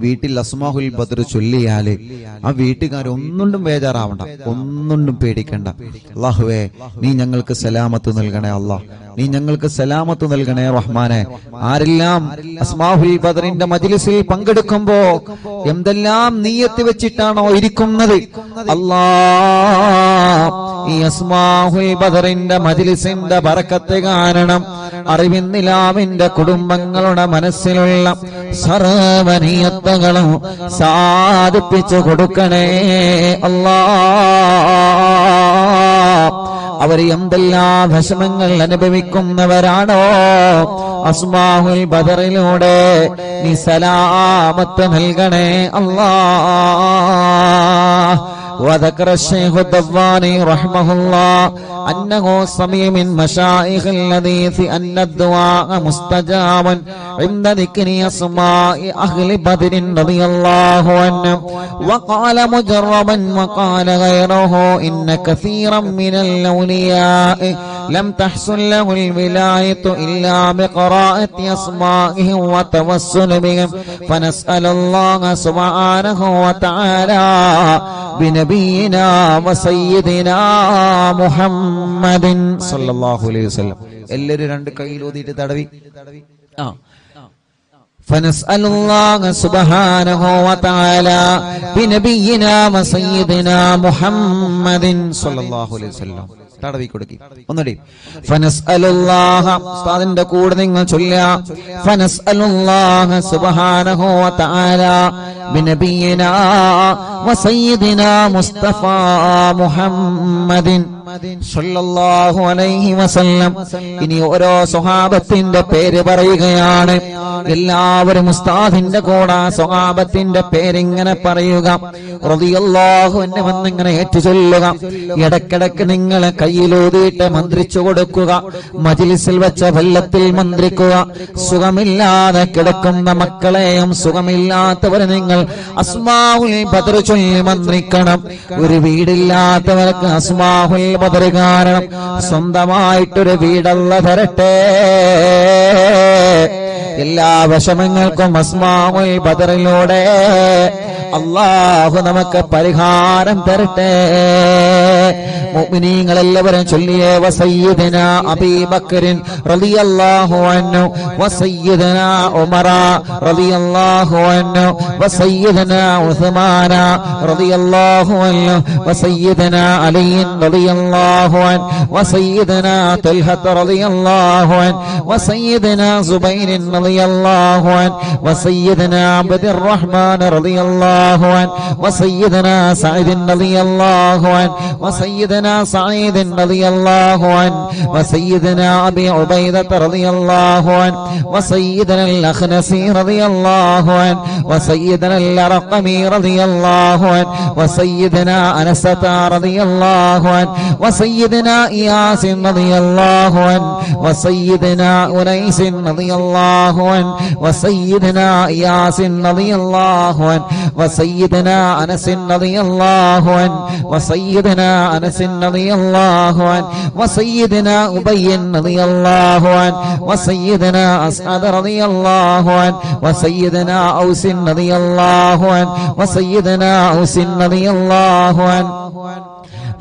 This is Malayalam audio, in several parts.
വീട്ടിൽ അസ്മാഹുൽ ബദർ ചൊല്ലിയാല് ആ വീട്ടുകാർ ഒന്നുകൊണ്ടും ബേജാറാവണ്ട, ഒന്നുകൊണ്ടും പേടിക്കണ്ട. അല്ലാഹുവേ, നീ ഞങ്ങൾക്ക് സലാമത്ത് നൽകണേ അല്ലാഹ്, നീ ഞങ്ങൾക്ക് സലാമത്ത് നൽകണേ റഹ്മാനെ. ആരെല്ലാം അസ്മാഹുൽ ബദറിന്റെ മജ്ലിസിൽ പങ്കെടുക്കുമ്പോ എന്തെല്ലാം നിയ്യത്ത് വെച്ചിട്ടാണോ ഇരിക്കുന്നത്, അല്ലാഹ് ഈ അസ്മാഹുൽ ബദറിന്റെ മജ്ലിസിന്റെ ബറക്കത്ത് കാരണം അറിവിന്നിലാവിന്റെ കുടുംബങ്ങളുടെ മനസ്സിലുള്ള സർവ്വനിയത്തുകളും സാധിപ്പിച്ചു കൊടുക്കണേ അല്ലാഹ്. അവർ എന്തെല്ലാം വിഷമങ്ങൾ അനുഭവിക്കുന്നവരാണോ അസ്മാഹുൽ ബദറിലൂടെ നീ സലാമത്ത് നൽകണേ അല്ലാഹ്. وذكر الشيخ الضباني رحمه الله أنه سمع من مشايخ الحديث أن الدعاء مستجاب عند ذكر أسماء أهل بدر رضي الله عنهم. وقال مجربا وقال غيره إن كثيرا من الأولياء لم تحصل له الولاية إلا بقراءة أسمائهم وتوسل بهم، فنسأل الله سبحانه وتعالى بنبينا وسيدنا محمد صلى الله عليه وسلم. എല്ലാവരും രണ്ട് കൈയിൽ ഊതിയിട്ട് തടവി. فنسأل الله سبحانه وتعالى بنبينا وسيدنا محمد صلى الله عليه وسلم. തടവി കൊടുക്കി ഒന്നുകൂടി. ഫനസ്അലുല്ലാഹ, ഉസ്താദിന്റെ കൂടെ നിങ്ങൾ ചൊല്ലുക. ഫനസ്അലുല്ലാഹ സുബ്ഹാനഹു വ തആല ബിനബിയിനാ വസയ്യിദിനാ മുസ്തഫ മുഹമ്മദിൻ സല്ലല്ലാഹു അലൈഹി വസല്ലം. ഇനി ഓരോ സ്വഹാബത്തിന്റെ പേര് പറയുകയാണ്. എല്ലാവരും ഉസ്താദിന്റെ കൂടെ സ്വഹാബത്തിന്റെ പേരിങ്ങനെ പറയുക. റളിയല്ലാഹു അൻഹു എന്നിങ്ങനെ ഏറ്റുചൊല്ലുക. ഇടക്കിടക്ക് നിങ്ങൾ കയ്യിലൂതിയിട്ട് മന്ത്രിച്ചു കൊടുക്കുക. മജ്ലിസിൽ വെച്ച വെള്ളത്തിൽ മന്ത്രിക്കുക. സുഖമില്ലാതെ കിടക്കുന്ന മക്കളെയും സുഖമില്ലാത്തവരെ നിങ്ങൾ അസ്മാഉൽ ബദർ ചൊല്ലി മന്ത്രിക്കണം. ഒരു വീടില്ലാത്തവർക്ക് അസ്മാഉൽ ബദർ കാരണം സ്വന്തമായിട്ടൊരു വീടല്ല തരട്ടെ. എല്ലാ വിഷമങ്ങൾക്കും അസ്മാഉൽ ബദറിലൂടെ അല്ലാഹു നമുക്ക് പരിഹാരം തരട്ടെ. മുഅ്മിനീങ്ങൾ എല്ലാവരും ചൊല്ലിയേ. വസയ്യിദനാ അബീ ബക്കറിൻ റളിയല്ലാഹു അൻഹു വസയ്യിദനാ ഉമറ റളിയല്ലാഹു അൻഹു വസയ്യിദനാ ഉസ്മാന റളിയല്ലാഹു അൻഹു വസയ്യിദനാ അലി റളിയല്ലാഹു അൻഹു വസയ്യിദനാ തൽഹ റളിയല്ലാഹു അൻഹു വസയ്യിദനാ സുബൈർ റളിയല്ലാഹു അൻഹു വസയ്യിദനാ അബ്ദുർ റഹ്മാൻ റളിയല്ലാഹു അൻഹു വസയ്യിദനാ സഈദ് റളിയല്ലാഹു അൻഹു വസയ്യിദനാ سعيد رضي الله عنه وسيدنا أبي عبيدة رضي الله عنه وسيدنا الأخنسي رضي الله عنه وسيدنا الأرقمي رضي الله عنه وسيدنا أنسة رضي الله عنه وسيدنا إياس رضي الله عنه وسيدنا أنيس رضي الله عنه وسيدنا إياس رضي الله عنه وسيدنا أنس رضي الله عنه وسيدنا أنس رضي الله عنه وسيدنا أبي رضي الله عنه وسيدنا أسعد رضي الله عنه وسيدنا أوس رضي الله عنه وسيدنا أوس رضي الله عنه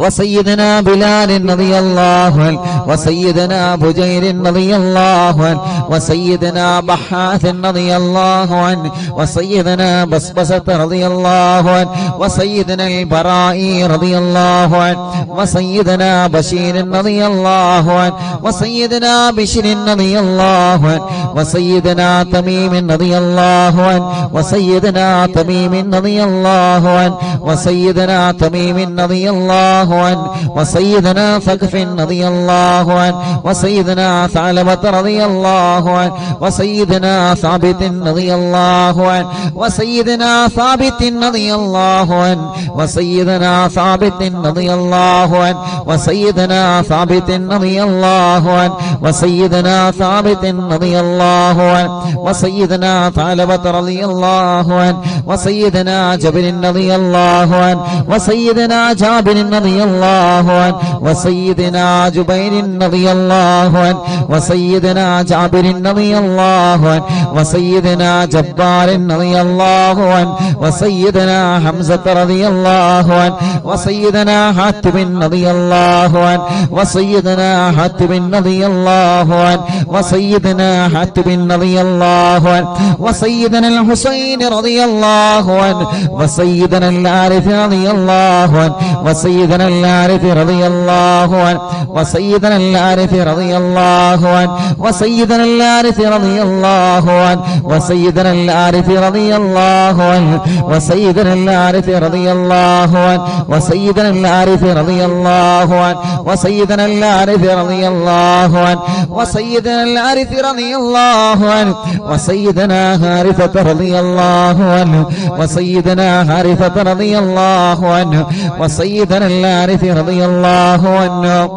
وسيدنا بلال رضي الله عنه وسيدنا بجير رضي الله عنه وسيدنا بحاث رضي الله عنه وسيدنا بسبسة رضي الله عنه وسيدنا البرائي رضي الله عنه وسيدنا بشير رضي الله عنه وسيدنا بشر رضي الله عنه وسيدنا تميم رضي الله عنه وسيدنا تميم رضي الله عنه وسيدنا تميم رضي الله عنه وسيدنا ثقف رضي الله عنه وسيدنا ثعلبة رضي الله عنه وسيدنا ثابت رضي الله عنه وسيدنا ثابت رضي الله عنه وسيدنا ثابت رضي الله عنه وسيدنا ثابت رضي الله عنه وسيدنا ثابت رضي الله عنه وسيدنا ثعلبة رضي الله عنه وسيدنا جابر رضي الله عنه وسيدنا جابر رضي റളിയല്ലാഹു അൻഹു വസയ്യിദനാ ജുബൈർ റളിയല്ലാഹു അൻഹു വസയ്യിദനാ ജാബിർ റളിയല്ലാഹു അൻഹു വസയ്യിദനാ ജബ്ബാർ റളിയല്ലാഹു അൻഹു വസയ്യിദനാ ഹംസ റളിയല്ലാഹു അൻഹു വസയ്യിദനാ ഹാത്തിബ് റളിയല്ലാഹു അൻഹു വസയ്യിദനാ ഹാത്തിബ് റളിയല്ലാഹു അൻഹു വസയ്യിദനാ ഹാത്തിബ് റളിയല്ലാഹു അൻഹു വസയ്യിദനാ الحسين رضي الله عنه وسيدنا العارف رضي الله عنه وسيدنا العارف رضي الله عنه وسيدنا العارف رضي الله عنه وسيدنا العارف رضي الله عنه وسيدنا العارف رضي الله عنه وسيدنا العارف رضي الله عنه وسيدنا العارف رضي الله عنه وسيدنا العارف رضي الله عنه وسيدنا العارف رضي الله عنه وسيدنا حارثة رضي الله عنه وسيدنا حارثة رضي الله عنه وسيدنا العارف رضي الله عنه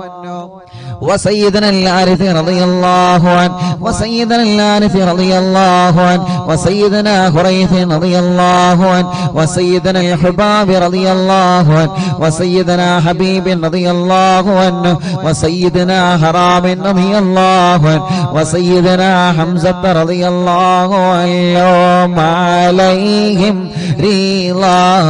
وسيدنا العارف رضي الله عنه وسيدنا العارف رضي الله عنه وسيدنا خريث رضي الله عنه وسيدنا الحباب رضي الله عنه وسيدنا حبيب رضي الله عنه وسيدنا حرام رضي الله عنه وسيدنا حمزة رضي الله عنه عليهم رضاه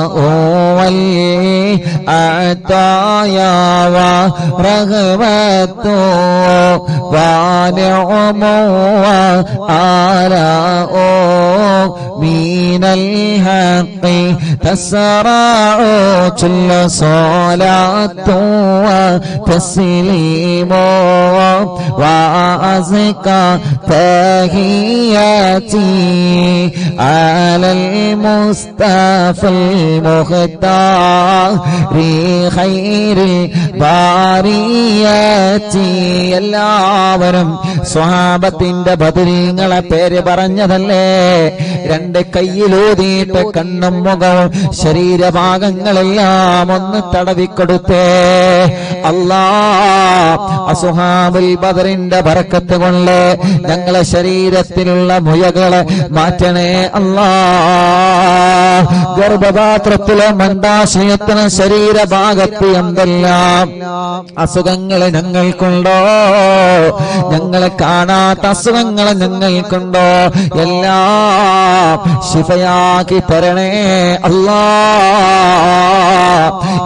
والعطايا ورغبة ونعم وآلاء من الحق تسرع كل صلاة وتسليم وأزكى تحياتي على المصطفى المختار خير البريات. എല്ലാവരും സ്വഹാബത്തിന്റെ ബദരീങ്ങളെ പേര് പറഞ്ഞതല്ലേ? രണ്ട് കയ്യിലൂതിയിട്ട് കണ്ണും മുഖവും ശരീരഭാഗങ്ങളെല്ലാം ഒന്ന് തടവിക്കൊടുത്തേ. അല്ലാ, അസ്ഹാബുൽ ബദറിന്റെ ബറക്കത്ത് കൊണ്ട് ഞങ്ങളെ ശരീരത്തിലുള്ള മുയകളെ മാറ്റണേ അല്ലാ. ഗർഭപാത്രത്തിലെ മന്ദാശയത്തിന് ശരീരഭാഗത്ത് എന്തെല്ലാം അസുഖങ്ങളെ ഞങ്ങൾക്കുണ്ടോ, ഞങ്ങളെ കാണാത്ത അസുഖങ്ങളെ ഞങ്ങൾക്കുണ്ടോ, എല്ലാം ശിഫയാക്കി തരണേ അല്ലാ.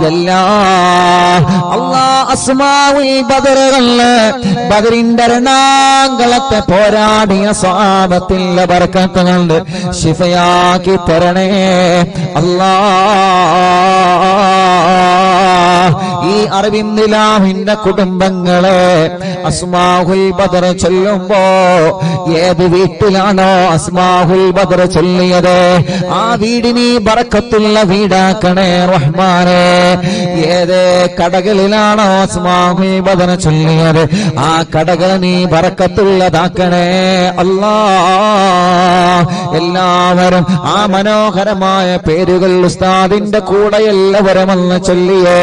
അല്ലാ അസ്മാഉൽ ബദറുകളില് ബദറിന്റെ രണാങ്കളത്തെ പോരാടിയ സ്വഹാബത്തിന്റെ ബർക്കത്ത് കൊണ്ട് ശിഫയാക്കി തരണേ അല്ലാ. ഈ അറബിന്ദിലാഹിന്റെ കുടുംബങ്ങളെ അസ്മാഉൽ ബദർ ചൊല്ലുമ്പോ ഏത് വീട്ടിലാണോ അസ്മാഉൽ ബദർ ചൊല്ലിയത് ആ വീടിന് ബറക്കത്തുള്ള വീടാക്കണേ റഹ്മാനേ. ഏത് കടകളിലാണോ അസ്മാഉൽ ബദർ ചൊല്ലിയത് ആ കടകൾ നീ ബറക്കത്തുള്ളതാക്കണേ അല്ലാ. എല്ലാവരും ആ മനോഹരമായ പേരുകൾ ഉസ്താദിന്റെ കൂടെ എല്ലാവരും ഒന്ന് ചൊല്ലിയേ.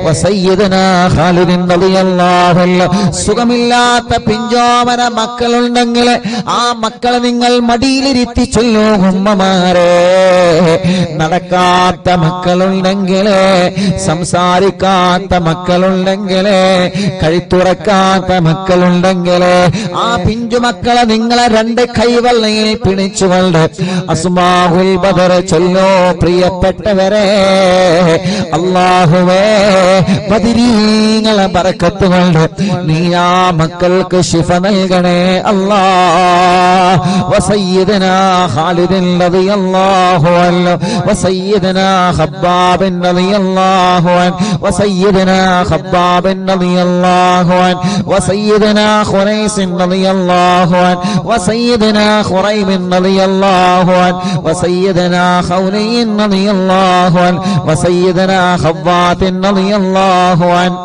വസയ്യിദനാ ഖാലിദ് റളിയല്ലാഹു അൻഹു. സുഖമില്ലാത്ത പിഞ്ചോമന മക്കളുണ്ടെങ്കിൽ ആ മക്കളെ നിങ്ങൾ മടിയിലിരുത്തി ചൊല്ലൂ ഉമ്മമാരെ. നടക്കാത്ത മക്കളുണ്ടെങ്കിൽ, സംസാരിക്കാത്ത മക്കളുണ്ടെങ്കിൽ, കഴുത്തുറക്കാത്ത മക്കളുണ്ടെങ്കിൽ ആ പിഞ്ചു മക്കളെ നിങ്ങളെ രണ്ട് കൈവെള്ളയിൽ പിടിച്ചുകൊണ്ട് അസ്മാഉൽ ബദർ ചൊല്ലോ. പ്രിയപ്പെട്ടവരെ, അല്ലാഹുവേ ബദരീങ്ങളെ ബറക്കത്ത് കൊണ്ട് നീ ആ മക്കൾക്ക് ശിഫ നൽകണേ അല്ലാ. വസയ്യിദനാ ഖാലിദ് റളിയല്ലാഹു അൻഹു വസയ്യിദനാ ഖബ്ബാബ് റളിയല്ലാഹു അൻഹു വസയ്യിദനാ ഖബ്ബാബ് റളിയല്ലാഹു അൻഹു വസയ്യിദനാ ഖുറൈസ് റളിയല്ലാഹു അൻഹു വസയ്യിദനാ ഖുറൈബ് റളിയല്ലാഹു അൻഹു വസയ്യിദനാ ഖൗലി റളിയല്ലാഹു അൻഹു വസയ്യിദനാ ഖവ്വാത്ത് റളിയല്ലാഹു അൻഹു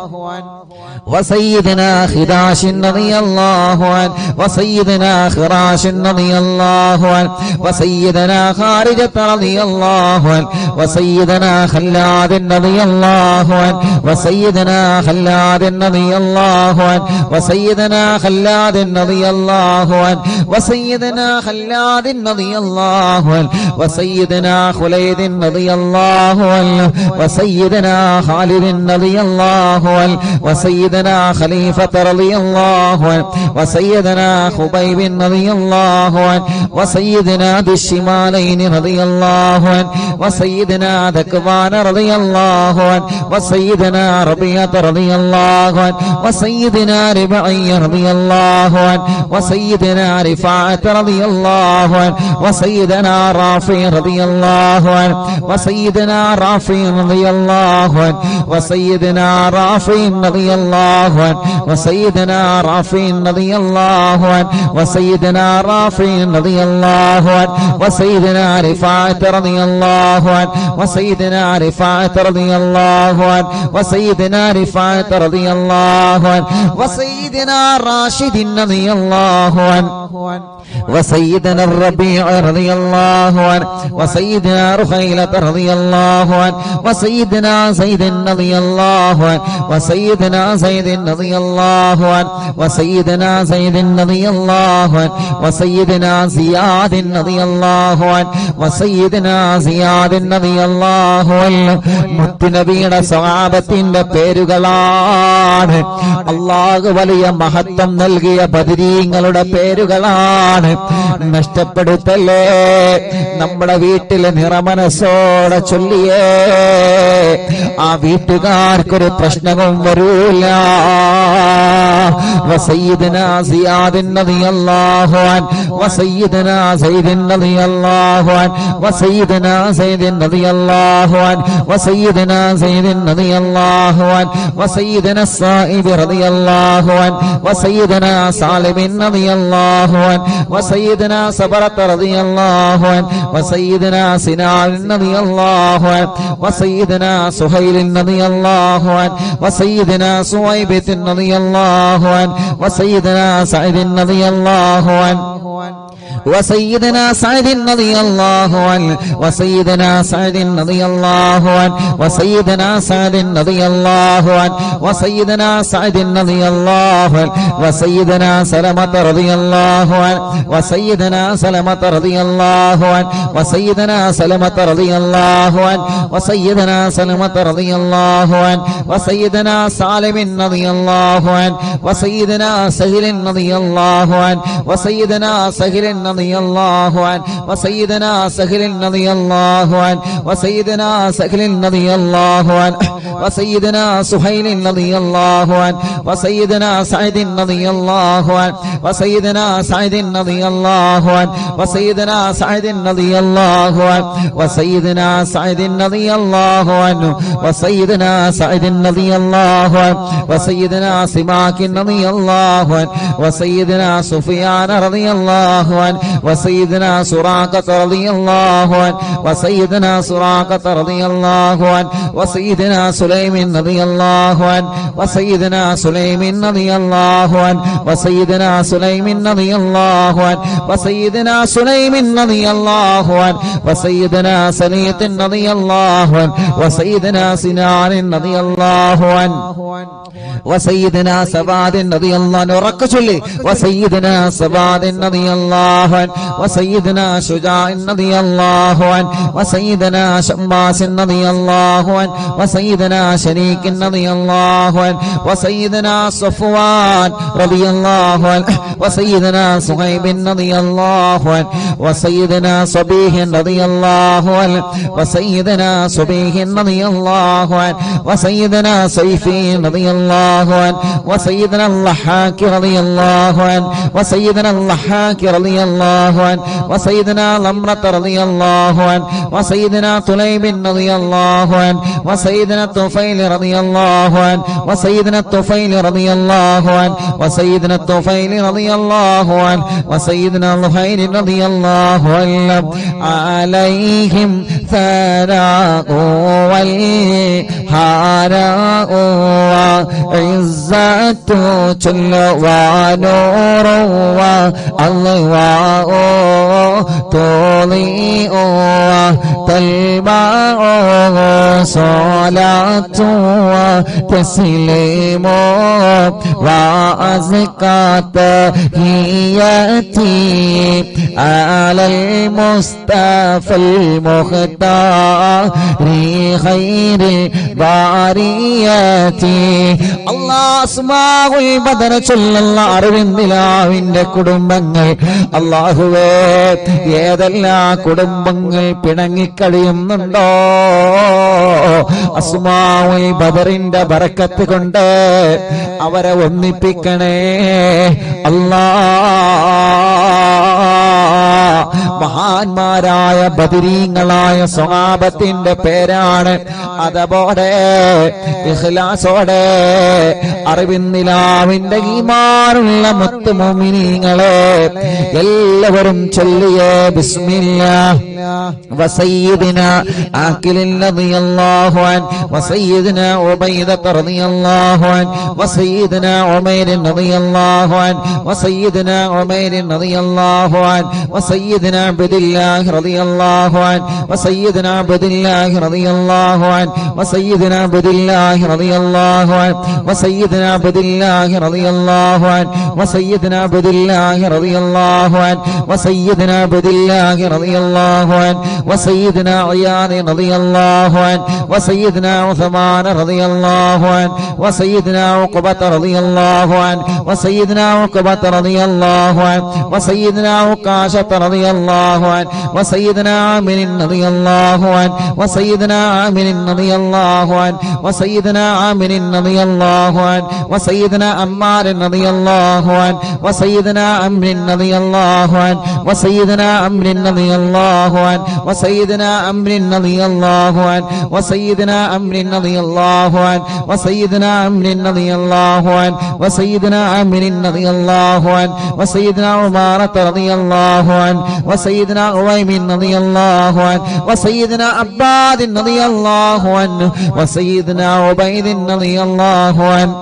وسيدنا خراش رضي الله عنه وسيدنا خراش رضي الله عنه وسيدنا خارجة رضي الله عنه وسيدنا خلاد رضي الله عنه وسيدنا خلاد رضي الله عنه وسيدنا خلاد رضي الله عنه وسيدنا خلاد رضي الله عنه وسيدنا خليد رضي الله عنه وسيدنا خالد رضي الله عنه وسيدنا خليفة رضي الله عنه وسيدنا خبيب رضي الله عنه وسيدنا ذي الشمالين رضي الله عنه وسيدنا ذكوان رضي الله عنه وسيدنا ربيعة رضي الله عنه وسيدنا ربعي رضي الله عنه وسيدنا رفاعة رضي الله عنه وسيدنا رافع رضي الله عنه وسيدنا رافع رضي الله عنه وسيدنا رافع رضي الله عنه وسيدنا رافع رضي الله عنه وسيدنا رافع رضي الله عنه وسيدنا رفاعة رضي الله عنه وسيدنا رفاعة رضي الله عنه وسيدنا رفاعة رضي الله عنه وسيدنا راشد رضي الله عنه وسيدنا الربيع رضي الله عنه وسيدنا رخيلة رضي الله عنه وسيدنا زيد رضي الله عنه وسيدنا زيد رضي الله عنه وسيدنا زيد رضي الله عنه وسيدنا زياد رضي الله عنه وسيدنا زياد رضي الله عنه മുത്തുനബിയുടെ സ്വഹാബത്തിന്റെ പേരുകളാണ്. അല്ലാഹു വലിയ മഹത്വം നൽകിയ ബദരീങ്ങളുടെ പേരുകളാണ്. നഷ്ടപ്പെടുത്തല്ലേ. നമ്മുടെ വീട്ടിൽ നിറമനസ്സോടെ ചൊല്ലിയേ ആ വീട്ടുകാർക്കൊരു പ്രശ്നവും വരൂല. وسيدنا زياد رضي الله عنه وسيدنا زيد رضي الله عنه وسيدنا زيد رضي الله عنه وسيدنا زيد رضي الله عنه وسيدنا الصائب رضي الله عنه وسيدنا سالم رضي الله عنه وسيدنا صبرة رضي الله عنه وسيدنا سنان رضي الله عنه وسيدنا سهيل رضي الله عنه وسيدنا سويبة رضي الله عنه وسيدنا سعيد رضي الله عنه وسيدنا سعد رضي الله عنه وسيدنا سعد رضي الله عنه وسيدنا سعد رضي الله عنه وسيدنا سعد رضي الله عنه وسيدنا سلمة رضي الله عنه وسيدنا سلمة رضي الله عنه وسيدنا سلمة رضي الله عنه وسيدنا سلمة رضي الله عنه وسيدنا سالم رضي الله عنه وسيدنا سهل رضي الله عنه وسيدنا سهل رضي الله عنه وسيدنا سهل رضي الله عنه وسيدنا سهل رضي الله عنه وسيدنا سهيل رضي الله عنه وسيدنا سعيد رضي الله عنه وسيدنا سعيد رضي الله عنه وسيدنا سعيد رضي الله عنه وسيدنا سعيد رضي الله عنه وسيدنا سعيد رضي الله عنه وسيدنا سماك رضي الله عنه وسيدنا سفيان رضي الله عنه وسيدنا سراقة رضي الله عنه وسيدنا سراقة رضي الله عنه وسيدنا سليم رضي الله عنه وسيدنا سليم رضي الله عنه وسيدنا سليم رضي الله عنه وسيدنا سليم رضي الله عنه وسيدنا سليط رضي الله عنه وسيدنا سنان رضي الله عنه وسيدنا سباد رضي الله عنه ركشلي وسيدنا سباد رضي الله عنه وسيدنا شجاع رضي الله عنه وسيدنا شماس رضي الله عنه وسيدنا شريك رضي الله عنه وسيدنا صفوان رضي الله عنه وسيدنا صهيب رضي الله عنه وسيدنا صبيح رضي الله عنه وسيدنا صبيح رضي الله عنه وسيدنا سيفي رضي الله عنه وسيدنا اللحاك رضي الله عنه وسيدنا اللحاك رضي الله عنه وسيدنا لمرة رضي الله عنه وسيدنا طليب رضي الله عنه وسيدنا الطفيل رضي الله عنه وسيدنا الطفيل رضي الله عنه وسيدنا الطفيل رضي الله عنه وسيدنا الخير رضي الله عنه عليهم ثناء والهناء وعزة جل ونور والله تضيء تلمع صلاة وتسليم وأزكى تحياتي على المصطفى المختار خير البريات الله അസ്മാഉൽ ബദർ ചൊല്ലുന്ന അറിവിന്ദിലാവിന്റെ കുടുംബങ്ങൾ അല്ലാഹുവേ ഏതെല്ലാം കുടുംബങ്ങൾ പിണങ്ങിക്കഴിയുന്നുണ്ടോ അസ്മാഉൽ ബദറിന്റെ ബറക്കത്ത് കൊണ്ട് അവരെ ഒന്നിപ്പിക്കണേ മഹാന്മാരായ ബദരീങ്ങളായ സ്വഹാബത്തിന്റെ പേരാണ്. അതോടെ ഇഖ്ലാസോടെ അറിവിന്നിലാവിന്റെ ഈമാനുള്ള മുത്ത് മുഅ്മിനീങ്ങളെ എല്ലാവരും ചൊല്ലിയേ ബിസ്മില്ലാഹ് വസയ്യിദിനാ ആഖിലിൻ റളിയല്ലാഹു അൻഹു വസയ്യിദിനാ ഉബൈദ റളിയല്ലാഹു അൻഹു വസയ്യിദിനാ ഉമൈർ റളിയല്ലാഹു അൻഹു വസയ്യിദിനാ ഉമൈർ റളിയല്ലാഹു അൻഹു വസയ്യിദിനാ അബ്ദുല്ലാഹ് റളിയല്ലാഹു അൻഹു വസയ്യിദിനാ അബ്ദുല്ലാഹ് റളിയല്ലാഹു അൻഹു വസയ്യിദിനാ അബ്ദുല്ലാഹ് റളിയല്ലാഹു അൻഹു വസയ്യിദിനാ അബ്ദുല്ലാഹ് റളിയല്ലാഹു അൻഹു വസയ്യിദിനാ അബ്ദുല്ലാഹ് റളിയല്ലാഹു അൻഹു വസയ്യിദിനാ അബ്ദുല്ലാഹ് റളിയല്ലാഹു അൻഹു വസയ്യിദിനാ ഇയാദ് റളിയല്ലാഹു അൻഹു വസയ്യിദിനാ ഉസ്മാൻ റളിയല്ലാഹു അൻഹു വസയ്യിദിനാ ഉഖബത റളിയല്ലാഹു അൻഹു വസയ്യിദിനാ ഉഖബത റളിയല്ലാഹു അൻഹു വസയ്യിദിനാ ഉഖാശത റളിയല്ലാഹു അൻഹു വസയ്യിദിനാ ആമിർ റളിയല്ലാഹു അൻഹു വസയ്യിദിനാ ആമിർ റളിയല്ലാഹു അൻഹു വസയ്യിദിനാ ആമിർ റളിയല്ലാഹു അൻഹു വസയ്യിദിനാ അമ്മാർ റളിയല്ലാഹു അൻഹു വസയ്യിദിനാ അംർ റളിയല്ലാഹു അൻഹു വസയ്യിദിനാ അംർ റളിയല്ലാഹു അൻഹു വസയ്യിദിനാ അംർ റളിയല്ലാഹു അൻഹു വസയ്യിദിനാ അംർ റളിയല്ലാഹു അൻഹു വസയ്യിദിനാ അംർ റളിയല്ലാഹു അൻഹു വസയ്യിദിനാ അംർ റളിയല്ലാഹു അൻഹു വസയ്യിദിനാ ഉമാറത റളിയല്ലാഹു അൻഹു വസയ്യിദിനാ ഉവൈമിൻ റളിയല്ലാഹു അൻഹു വസയ്യിദിനാ അബ്ബാദ് റളിയല്ലാഹു അൻഹു വസയ്യിദിനാ ഉബൈദ് റളിയല്ലാഹു അൻഹു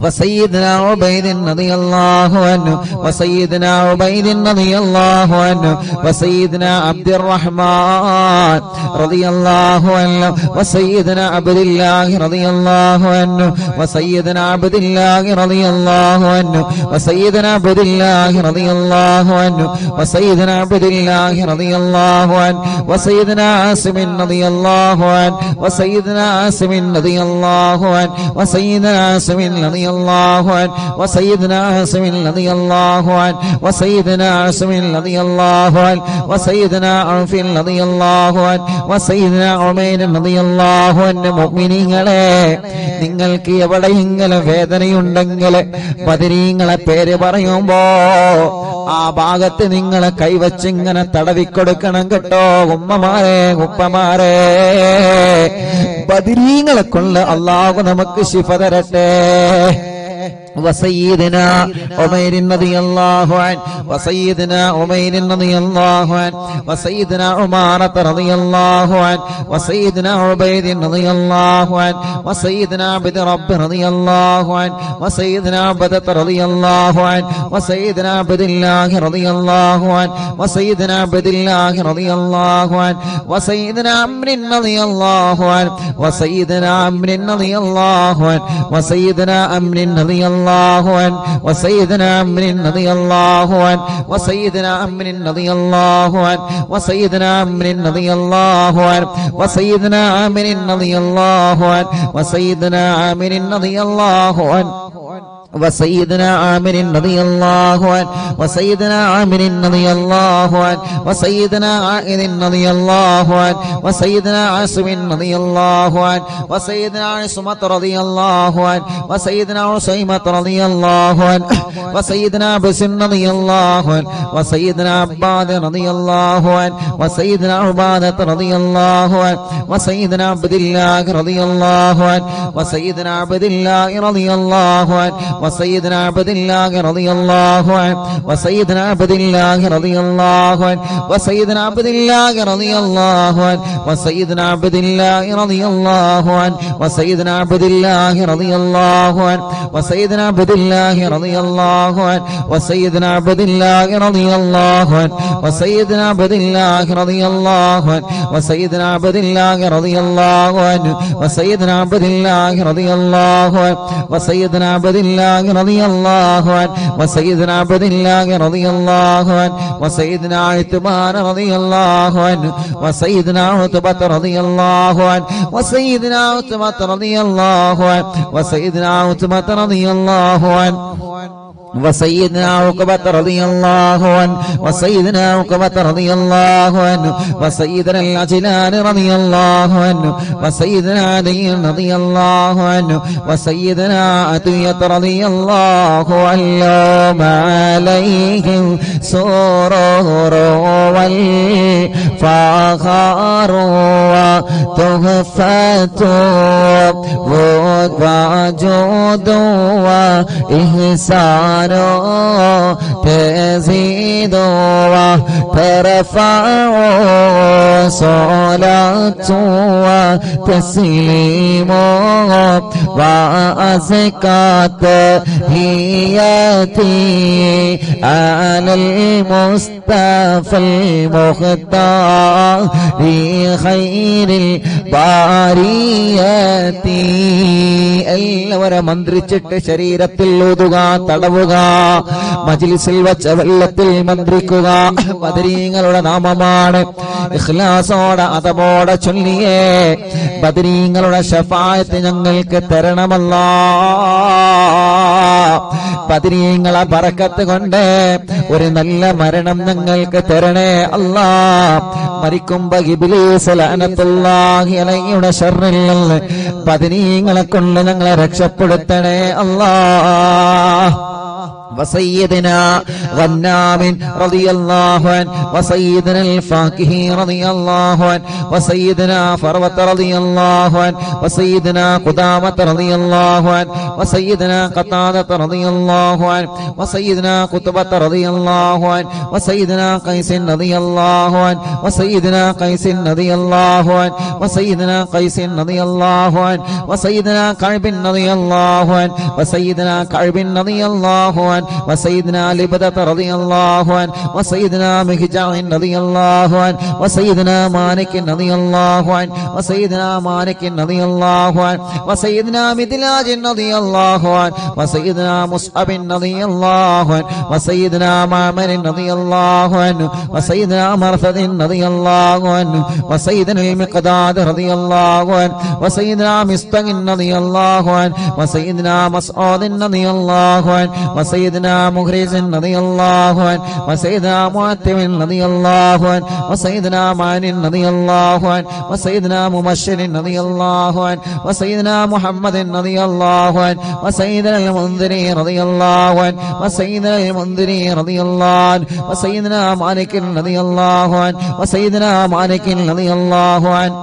وسيدنا عبيد رضي الله عنه وسيدنا عبيد رضي الله عنه وسيدنا عبد الرحمن رضي الله عنه وسيدنا عبد الله رضي الله عنه وسيدنا عبد الله رضي الله عنه وسيدنا عبد الله رضي الله عنه وسيدنا عبد الله رضي الله عنه وسيدنا عاصم رضي الله عنه وسيدنا عاصم رضي الله عنه وسيدنا عاصم رضي الله عنه وسيدنا عاصم رضي الله عنه وسيدنا عاصم رضي الله عنه وسيدنا عوف رضي الله عنه وسيدنا عمير رضي الله عنه മുഅ്മിനീങ്ങളെ നിങ്ങൾക്ക് എവിടെയെങ്കിലും വേദനയുണ്ടെങ്കിൽ ബദരീങ്ങളെ പേര് പറയുമ്പോ ആ ഭാഗത്ത് നിങ്ങൾ കൈവച്ചിങ്ങനെ തടവിക്കൊടുക്കണം കേട്ടോ ഉമ്മമാരെ ഉപ്പമാരെ ബദരീങ്ങളെ കൊണ്ട് അല്ലാഹു നമുക്ക് ശിഫ തരട്ടെ وسيدنا عمير رضي الله عنه وسيدنا عمير رضي الله عنه وسيدنا عمارة رضي الله عنه وسيدنا عبيد رضي الله عنه وسيدنا عبد رب رضي الله عنه وسيدنا عبدة رضي الله عنه وسيدنا عبد الله رضي الله عنه وسيدنا عبد الله رضي الله عنه وسيدنا عمرو رضي الله عنه وسيدنا عمرو رضي الله عنه وسيدنا عمرو رضي الله عنه وسيدنا عمرو رضي الله عنه وسيدنا عمرو رضي الله عنه وسيدنا عمرو رضي الله عنه وسيدنا عامر رضي الله عنه وسيدنا عامر رضي الله عنه وسيدنا عامر رضي الله عنه وسيدنا عامر رضي الله عنه وسيدنا عائذ رضي الله عنه وسيدنا عاصم رضي الله عنه وسيدنا عصمة رضي الله عنه وسيدنا عصيمة رضي الله عنه وسيدنا بسن رضي الله عنه وسيدنا عباد رضي الله عنه وسيدنا عبادة رضي الله عنه وسيدنا عبد الله رضي الله عنه وسيدنا عبد الله رضي الله عنه وسيدنا عبد الله رضي الله عنه وسيدنا عبد الله رضي الله عنه وسيدنا عبد الله رضي الله عنه وسيدنا عبد الله رضي الله عنه وسيدنا عبد الله رضي الله عنه وسيدنا عبد الله رضي الله عنه وسيدنا عبد الله رضي الله عنه وسيدنا عبد الله رضي الله عنه وسيدنا عبد الله رضي الله عنه وسيدنا عبد الله رضي الله عنه وسيدنا عبد الله رضي الله عنه وسيدنا عبد الله رضي الله عنه وسيدنا عثمان رضي الله عنه وسيدنا عتبة رضي الله عنه وسيدنا عتبة رضي الله عنه وسيدنا عتبة رضي الله عنه وسيدنا عقبة رضي الله عنه وسيدنا عقبة رضي الله عنه وسيدنا العجلان رضي الله عنه وسيدنا علي رضي الله عنه وسيدنا عطية رضي الله عنه عليهم سرور والفخر وتحفة وجود وإحسان تزيد وترفع صلاة وتسليم وأزكى تحياتي على المصطفى المختار خير الباريات എല്ലാവരും മന്ത്രിച്ചിട്ട് ശരീരത്തിൽ ഊതുക, തടവുക, മജ്ലിസിൽ വച്ച വെള്ളത്തിൽ മന്ത്രിക്കുക. ബദരീങ്ങളുടെ നാമമാണ്. ഇഖ്ലാസോടെ അതബോടെ ചൊല്ലിയേ ബദരീങ്ങളുടെ ശഫാഅത്ത് ഞങ്ങൾക്ക് തരണമല്ലാ. ബദരീങ്ങളെ ബറക്കത്ത് കൊണ്ട് ഒരു നല്ല മരണം ഞങ്ങൾക്ക് തരണേ അല്ലാ. മരിക്കുമ്പോ ഇബ്ലീസ് ലഅനത്തുല്ലാഹി അലൈഹിയുടെ ശർറിൽ നിന്ന് ബദരീങ്ങളെ കൊണ്ട് ഞങ്ങളെ രക്ഷപ്പെടുത്തണേ അല്ലാ. وسيدنا غنام رضي الله عنه وسيدنا الفاكهي رضي الله عنه وسيدنا فروة رضي الله عنه وسيدنا قدامة رضي الله عنه وسيدنا قتادة رضي الله عنه وسيدنا قطبة رضي الله عنه وسيدنا قيس رضي الله عنه وسيدنا قيس رضي الله عنه وسيدنا قيس رضي الله عنه وسيدنا كعب رضي الله عنه وسيدنا كعب رضي الله عنه وسيدنا لبدة رضي الله عنه وسيدنا مهجع رضي الله عنه وسيدنا مالك رضي الله عنه وسيدنا مالك رضي الله عنه وسيدنا مدلاج رضي الله عنه وسيدنا مصعب رضي الله عنه وسيدنا معمر رضي الله عنه وسيدنا مرثد رضي الله عنه وسيدنا المقداد رضي الله عنه وسيدنا مستق رضي الله عنه وسيدنا مسعود رضي الله عنه وسيدنا مغرز رضي الله عنه وسيدنا معتم رضي الله عنه وسيدنا معن رضي الله عنه وسيدنا مبشر رضي الله عنه وسيدنا محمد رضي الله عنه وسيدنا المنذري رضي الله عنه وسيدنا المنذري رضي الله عنه وسيدنا مالك رضي الله عنه وسيدنا مالك رضي الله عنه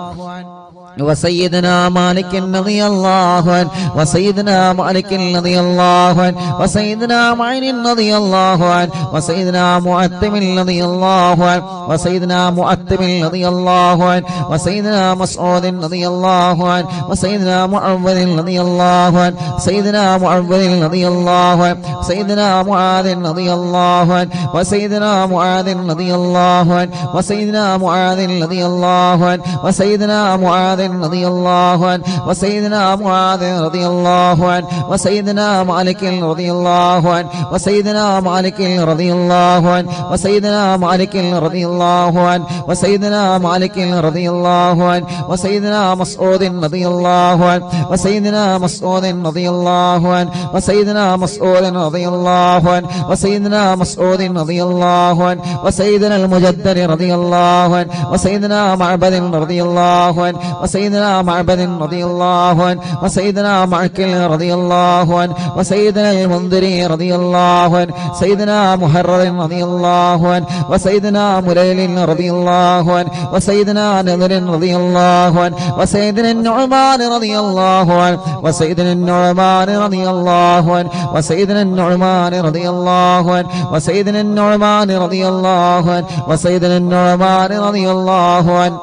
وسيدنا مالك رضي الله عنه وسيدنا مالك رضي الله عنه وسيدنا معين رضي الله عنه وسيدنا معتم رضي الله عنه وسيدنا معتم رضي الله عنه وسيدنا مسعود رضي الله عنه وسيدنا معوذ رضي الله عنه سيدنا معوذ رضي الله عنه سيدنا معاذ رضي الله عنه وسيدنا معاذ رضي الله عنه وسيدنا معاذ رضي الله عنه وسيدنا معاذ رضي الله عنه وسيدنا معاذ رضي الله عنه وسيدنا مالك رضي الله عنه وسيدنا مالك رضي الله عنه وسيدنا مالك رضي الله عنه وسيدنا مالك رضي الله عنه وسيدنا مسعود رضي الله عنه وسيدنا مسعود رضي الله عنه وسيدنا مسعود رضي الله عنه وسيدنا مسعود رضي الله عنه وسيدنا المجدد رضي الله عنه وسيدنا معبد رضي الله عنه وسيدنا معبد رضي الله عنه وسيدنا معكل رضي الله عنه وسيدنا المنذري رضي الله عنه سيدنا محرر رضي الله عنه وسيدنا مليل رضي الله عنه وسيدنا نذر رضي الله عنه وسيدنا النعمان رضي الله عنه وسيدنا النعمان رضي الله عنه وسيدنا النعمان رضي الله عنه وسيدنا النعمان رضي الله عنه وسيدنا النعمان رضي الله عنه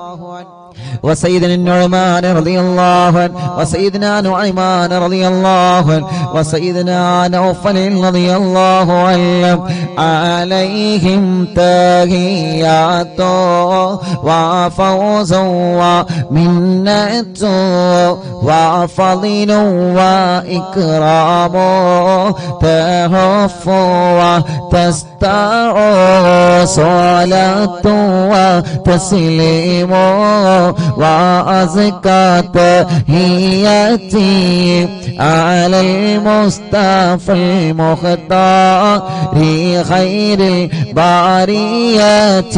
وسيدنا النعمان رضي الله عنه وسيدنا نعيمان رضي الله عنه وسيدنا نوفل رضي الله عنه عليهم تحيات وفوز ومنة وفضل وإكرام تهف وتستع صلاة وتسليم وأزكى تحياتي على المصطفى المختار خير البريات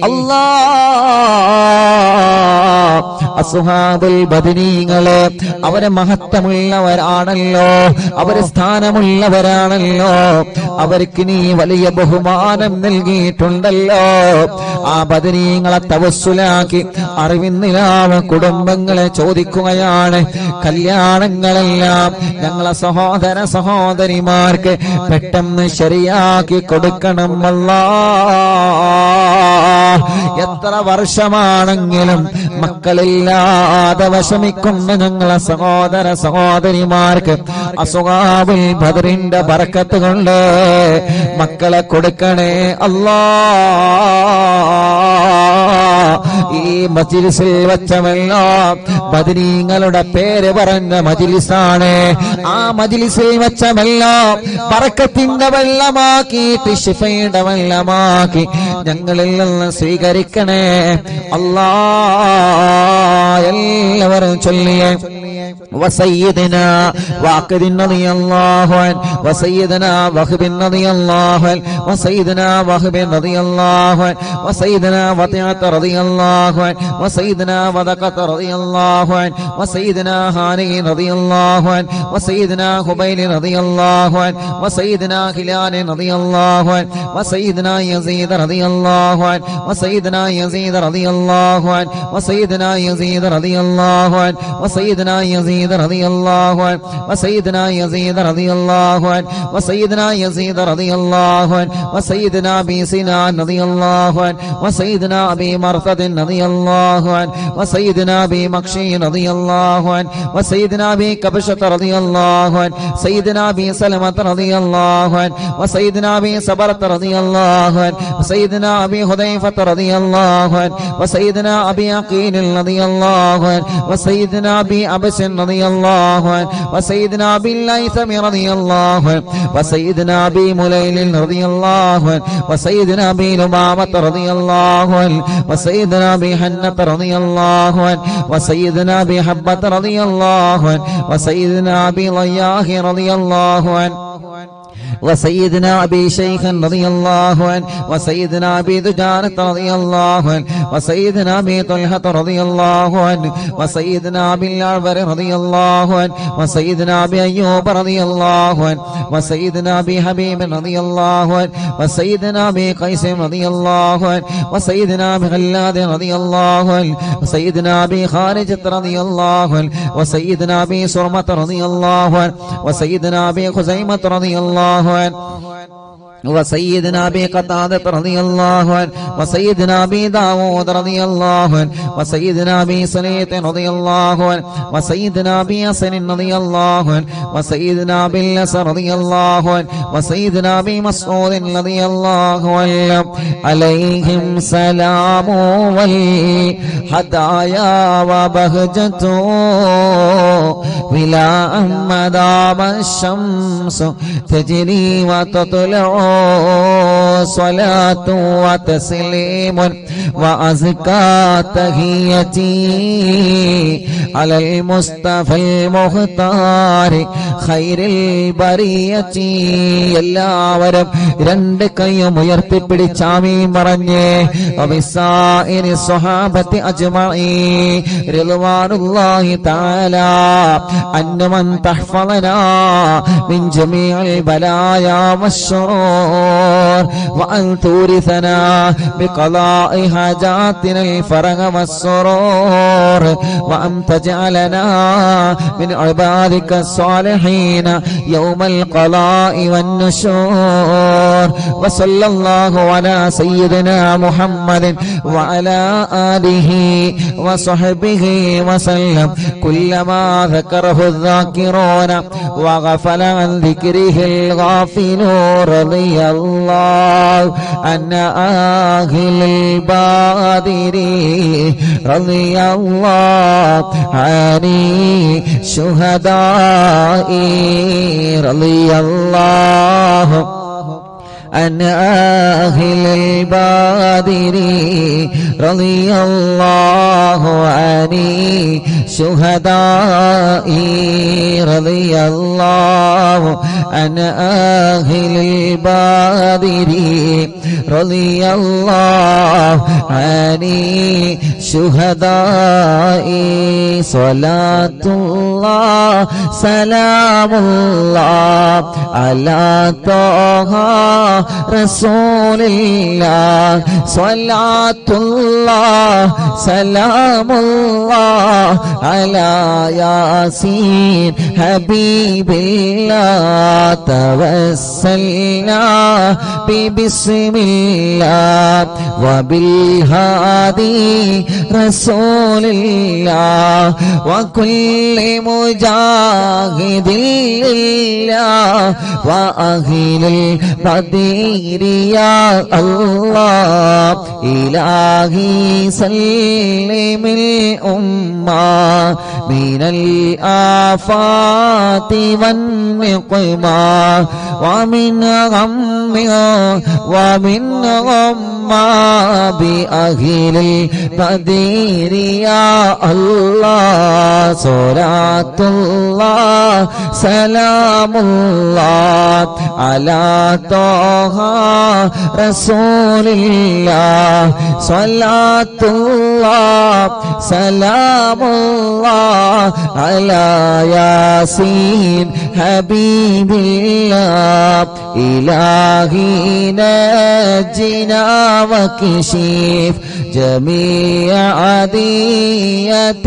الله അസ്ഹാബുൽ ബദരീങ്ങളെ അവരെ മഹത്വമുള്ളവരാണല്ലോ, അവരെ സ്ഥാനമുള്ളവരാണല്ലോ, അവർക്ക് നീ വലിയ ബഹുമാനം നൽകിയിട്ടുണ്ടല്ലോ. ആ ബദരീങ്ങളെ തവസ്സുലാക്കി അറിവിന്നിലാവ കുടുംബങ്ങളെ ചോദിക്കുകയാണ്, കല്യാണങ്ങളെല്ലാം ഞങ്ങളെ സഹോദര സഹോദരിമാർക്ക് പെട്ടെന്ന് ശരിയാക്കി കൊടുക്കണം അല്ലാഹ്. എത്ര വർഷമാണെങ്കിലും മക്കളില്ലാതെ വിഷമിക്കുന്ന ഞങ്ങളെ സഹോദര സഹോദരിമാർക്ക് അസ്ഹാബുൽ ബദറിന്റെ ബർക്കത്ത് കൊണ്ട് മക്കളെ കൊടുക്കണേ അല്ലാഹ്. ഈ മജ്ലിസിൽ വെച്ചമെല്ലാം ബദരീങ്ങളുടെ പേര് പറഞ്ഞ മജ്ലിസാണ്. ആ മജ്ലിസിൽ വെച്ചമെല്ലാം ബർക്കത്തിന്റെ വെള്ളമാക്കിയിട്ട് ശിഫയുടെ വെള്ളമാക്കി ഞങ്ങളിൽ നിന്ന് സ്വീകരിക്കണേ അല്ലാഹ്. എല്ലാവരും ചൊല്ലിയേ وسيدنا واقد رضي الله عنه وسيدنا وهب رضي الله عنه وسيدنا وهب رضي الله عنه وسيدنا وطيعة رضي الله عنه وسيدنا وذقة رضي الله عنه وسيدنا هاني رضي الله عنه وسيدنا خبيل رضي الله عنه وسيدنا هلال رضي الله عنه وسيدنا يزيد رضي الله عنه وسيدنا يزيد رضي الله عنه وسيدنا يزيد رضي الله عنه وسيدنا يزيد رضي الله عنه وسيدنا يزيد رضي الله عنه وسيدنا يزيد رضي الله عنه وسيدنا أبي سنان رضي الله عنه وسيدنا أبي مرثد رضي الله عنه وسيدنا أبي مكشي رضي الله عنه وسيدنا أبي كبشة رضي الله عنه سيدنا أبي سلمة رضي الله عنه وسيدنا أبي صبرة رضي الله عنه وسيدنا أبي حذيفة رضي الله عنه وسيدنا أبي عقيل رضي الله عنه وسيدنا أبي أبس رضي الله عنه وسيدنا أبي الليثم رضي الله عنه وسيدنا أبي مليل رضي الله عنه وسيدنا أبي لمامة رضي الله عنه وسيدنا أبي حنة رضي الله عنه وسيدنا أبي حبة رضي الله عنه وسيدنا أبي ضياح رضي الله عنه وسيدنا أبي شيخ رضي الله عنه وسيدنا أبي دجانة رضي الله عنه وسيدنا أبي طلحة رضي الله عنه وسيدنا أبي الأعور رضي الله عنه وسيدنا أبي أيوب رضي الله عنه وسيدنا أبي حبيب رضي الله عنه وسيدنا أبي قيس رضي الله عنه وسيدنا أبي غلاد رضي الله عنه وسيدنا أبي خارجة رضي الله عنه وسيدنا أبي سرمة رضي الله عنه وسيدنا أبي خزيمة رضي الله عنه وسيدنا أبي قتادة رضي الله عنه وسيدنا أبي داود رضي الله عنه وسيدنا أبي سليط رضي الله عنه وسيدنا أبي حسن رضي الله عنه وسيدنا أبي الأسر رضي الله عنه وسيدنا أبي مسعود رضي الله عنه عليهم سلام والهدايا وبهجته ولا مدام الشمس تجري وتطلع صلاة وتسليم وأزكى تحيتي على المصطفى المختار خير البرية എല്ലാവരും രണ്ട് കൈയും ഉയർത്തിപ്പിടിച്ച് ആമീൻ പറഞ്ഞേ വബിസായിരി സ്വഹാബത്തി അജ്മഈൻ റിദ്വാനുല്ലാഹി തആല അന്നമൻ തഹ്ഫളനാ മിൻ ജമീഇൽ ബലായാ വശ്ശുറൂർ വഅൻ തൂരിസനാ ബിഖളാഇ ഹാജാതിന الفرج والسرور وأن تجعلنا من عبادك الصالحين يوم القضاء والنشور وصلى الله على سيدنا محمد وعلى آله وصحبه وسلم كلما ذكره الذاكرون وغفل عن ذكره الغافلون رضي الله عن أهل البادر رضي الله عن شهداء رضي الله عن أهل البادر رضي الله عن شهداء رضي الله عن أهل البادر رضي الله عن شهداء صلاة الله سلام الله على طه رسول الله صلاة الله سلام الله على ياسين حبيب الله توسلنا ببسم الله وبالهادي رسول الله وكل مجاهد لله وأهل البدير يا الله إلهي سلم الأمة من الآفات والنقمة ومن غم ومن غمّة بأهل البدير يا الله صلاة الله سلام الله على طه رسول الله صلاة الله سلام الله على ياسين حبيب الله إلهي نجنا وكشف جميع عادية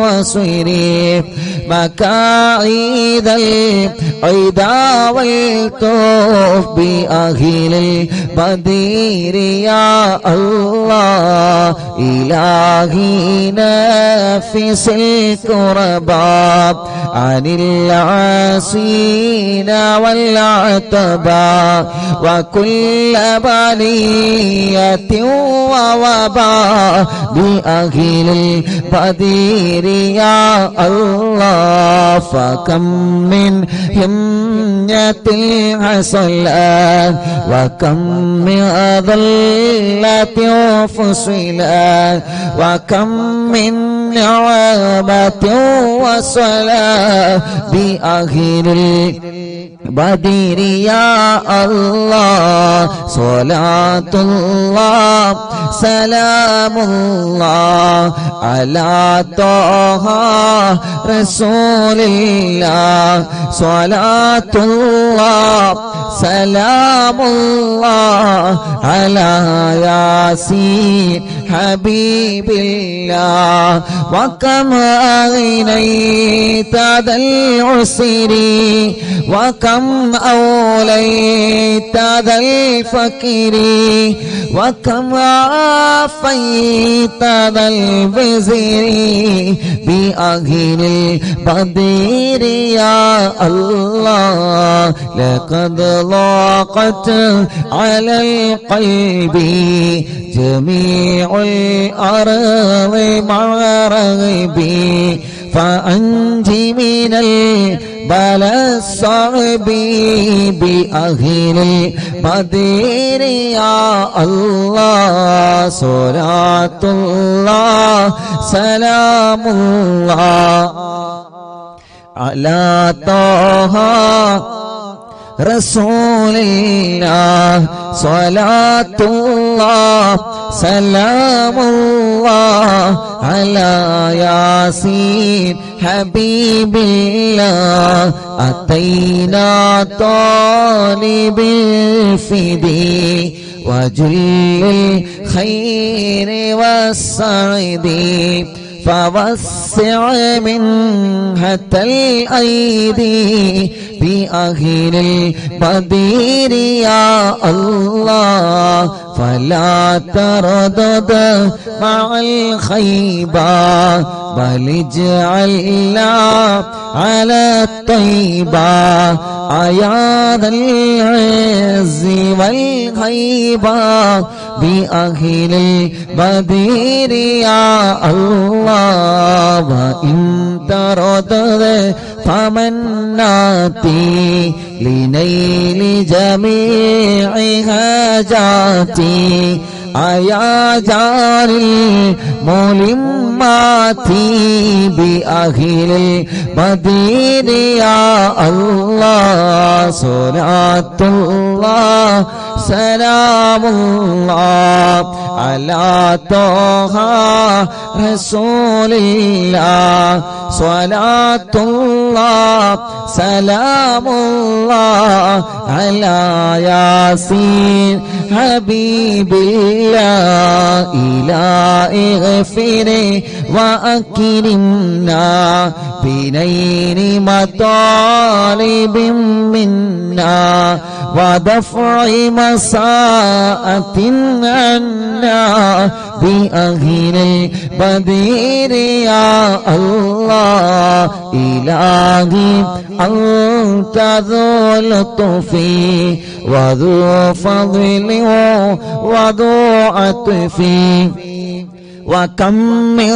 وصريف مكايد العدا والطوف بأهل البدير يا الله إلهي نفس الكرباب عن العاصين والعتباء وكل بلية ووباء بأهل البدير يا الله فكم من همية حصلت وكم من ذلة فصلت وكم من نعمة وصلاة بأهل البدير يا الله صلاة الله سلام الله على طه رسول الله صلاة الله سلام الله على ياسين حبيب الله وكم أغنيت ذا العسر وكم أوليت ذا الفكر وكم عافيت ذا البزر بأهل البدر يا الله لقد ضاقت على القلب جميع الأرض مع رغبي فأنت من البلاء الصعب بأهل البدر يا الله صلاة الله سلام الله على طه رسول الله صلاة الله سلام الله على ياسين حبيب الله أتينا طالب الفدي وجل الخير والسعد فوسع منها الأيدي بأهل البدر يا الله فلا تردد مع الخيبة بل اجعلنا على الطيبة أيا ذا العز والهيبة بأهل البدر يا الله وإن تردد فمناتي لنيل جميع حاجاتي أيا جار الملمات بأهل البدر يا الله صلاة الله سلام الله على طه رسول الله صلاة الله سلام الله على ياسين حبيب الله إلهي اغفر وأكرمنا بنيل مطالب منا ودفع مساءة عنا بأهل البدر يا الله إلهي أنت ذو لطف وذو فضل وذو عطف وكم من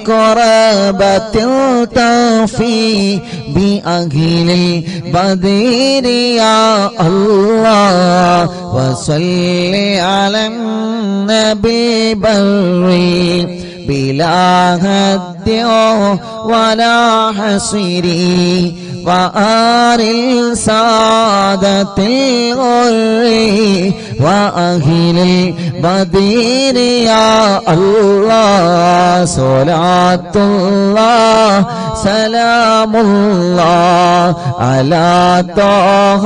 قرابة تفي بأهل البدر يا الله وصل على النبي بري بلا هد ولا حصر وآل السادة الغر وأهل البدر يا الله صلاة الله سلام الله على طه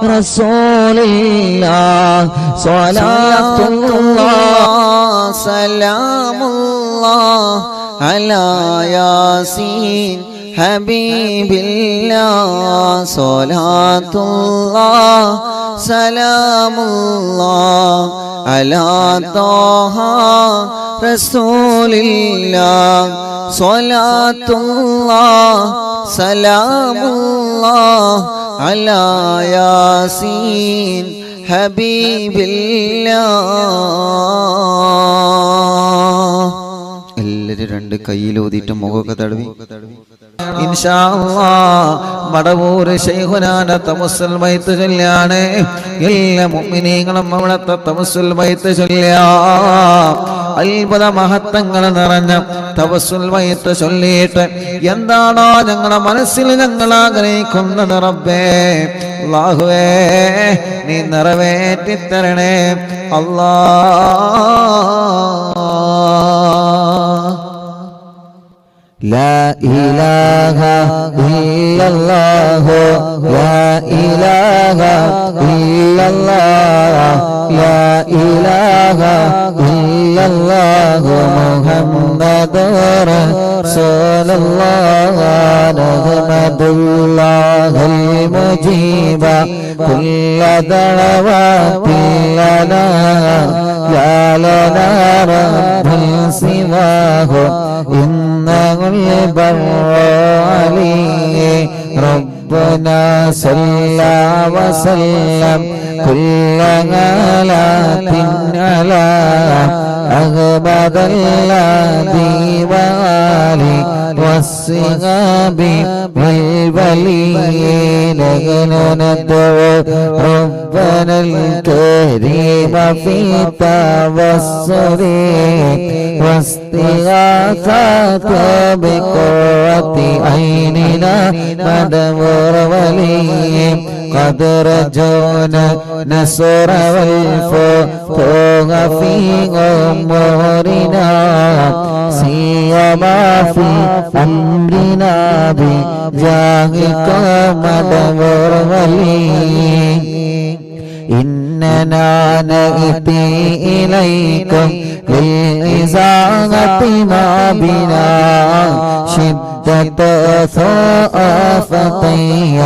رسول الله صلاة الله سلام الله على ياسين حبيب الله صلاة الله سلام الله على طه رسول الله صلاة الله سلام الله على ياسين حبيب الله എല്ലാവരും രണ്ട് കയ്യിലൂതിയിട്ട് മുഖമൊക്കെ തടവി ഇൻഷാ അല്ലാഹ് മടവൂർ ശൈഖുനാന തവസ്സുൽ ബൈത്ത് ചൊല്ലാണ് എല്ലാ മുഅ്മിനീങ്ങളും അവിടുത്തെ തവസ്സുൽ ബൈത്ത് ചൊല്ലിയാം അത്ഭുത മഹത്വങ്ങൾ നിറഞ്ഞ തവസ്സുൽ ബൈത്ത് ചൊല്ലിയിട്ട് എന്താണോ ഞങ്ങളുടെ മനസ്സിൽ ഞങ്ങൾ ആഗ്രഹിക്കുന്നത് റബ്ബേ അല്ലാഹുവേ നീ നിറവേറ്റി തരണേ അല്ലാഹ് لا إله إلا illallah la ilaha illallah la ilaha illallah Muhammadur Rasulullah nahmadullah al-mujiba kulla da'watin lana ya lana rabbun siwahu innahul barru alayhi rabbuna sallallahu wa sallam kulla galatin ala أغبد الذي والي والصغاب والبليين ندعو ربنا الكريم في التوسل واستغاثة بقوة عيننا مدبر ولي قد رجونا نصر والفتوح في أمورنا سيما في أمرنا بجاهك مدبر ولي إننا نأتي إليكم للإزاغة ما بنا شدة ثقافتي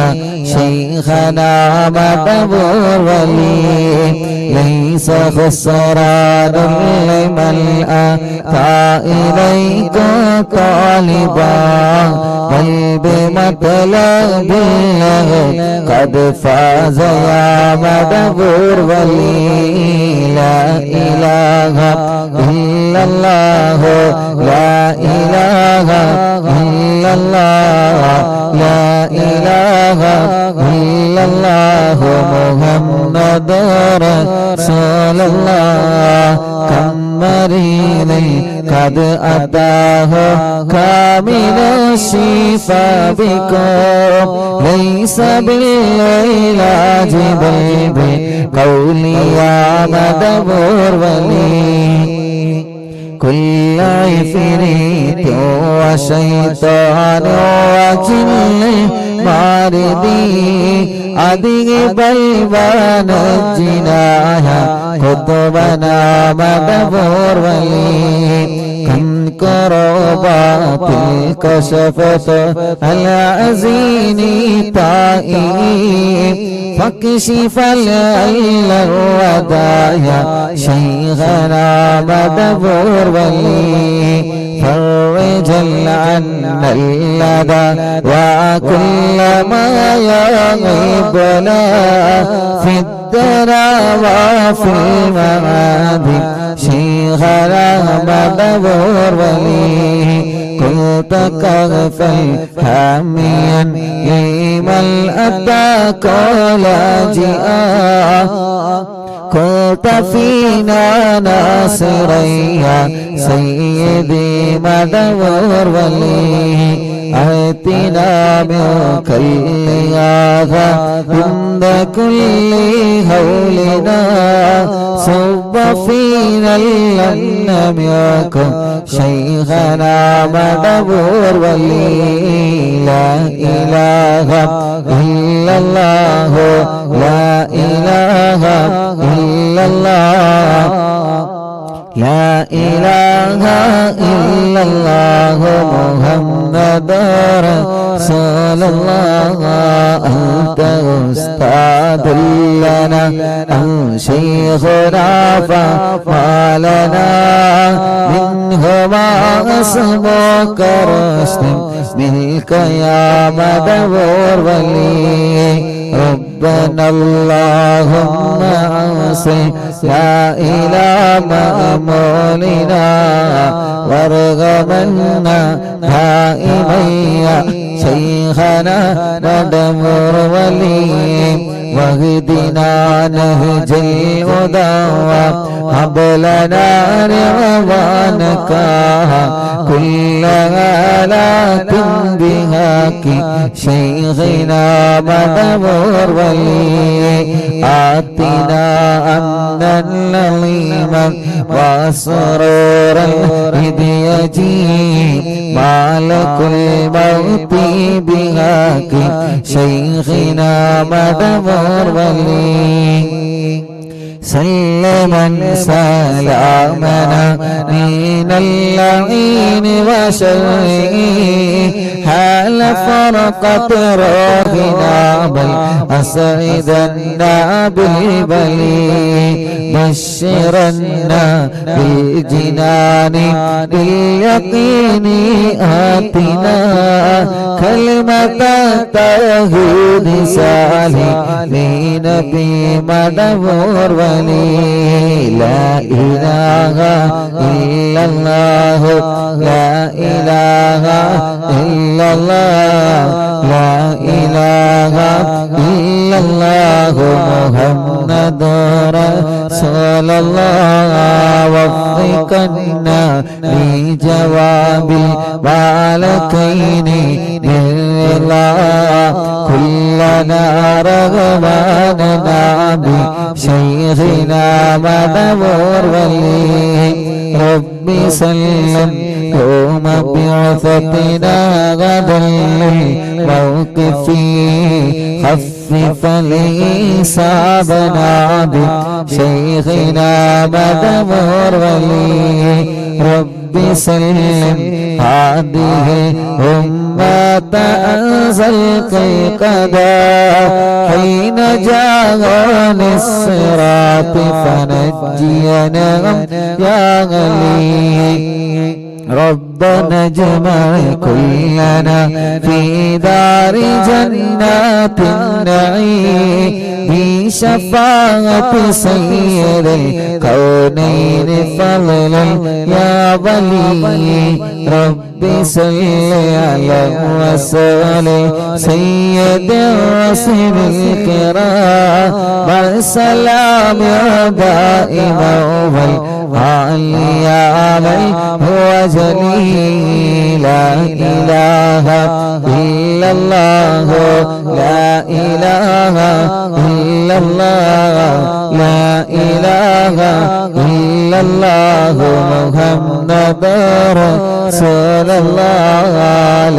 شيخنا مدبور ولي ليس خسران لمن أتى إليك طالبا بل بمطلب له قد فاز يا مدبور ولي لا إله إلا الله لا إله إلا الله لا إله إلا الله محمد رسول الله كم مريض قد أتاه كامل الشفاء بكم ليس بالعلاج بل بقول يا مدبور ولي كل عفريت وشيطان وجن ماردي أذهب ونجناها قطبنا مدبور ولي كم كربات الكشفت العزين طائب فاكشف العل الودايا شيخنا مدبور ولي فرج عنا اللدى وكل ما يغيبنا في الدرى وفي المعاد شيخنا مدبور ولي كنت كغفا حاميا لمن أتاك لاجئا كنت فينا ناصريا سيدي مدبور ولي آتنا منك الإغاثة عند كل هولنا صب فينا لن يكن شيخنا مدبور ولي لا إله إلا الله لا إله إلا الله لا إله إلا الله محمد رسول الله أنت أستاذ لنا أنت شيخنا فما لنا منهما اسمك رشد منك يا مدبور ولي ربنا اللهم أوصي لا إلى مأمولنا وارغمنا دائما شيخنا ندمر ولي واهدنا نهج الهدى هب لنا رضوانك كل آلات بهاك شيخنا مدبور ولي آتنا أمنا لظيما وسرورا إذ يجيب مالك الموت بهاك Madavoor വലി سلما سلامنا من اللعين وشره حال فرقت روحنا بل أسعدنا بالبلي بشرنا بالجنان باليقين آتنا كلمة التوحيد سالمين بمدبور لا إله إلا الله لا إله إلا الله لا إله إلا الله محمد رسول الله وفقنا لجواب البالكين بالله كلنا رغباننا بشيخنا مدبور ولي ربي سلم يوم بعثتنا غدا للموقف خفف لإصابنا بشيخنا مدبور ولي ربي سلم هذه الأمة أنزل القضاء حين جاء الصراط فنجينا يا غلي ربنا اجمع كلنا في دار جنات النعيم بشفاعة سيد الكونين فضلا يا ولي ربي صل على وسلم سيد الرسل الكرام والسلام دائما والعلي عليه هو جليل لا إله إلا الله لا إله إلا الله لا إله إلا الله محمد رسول الله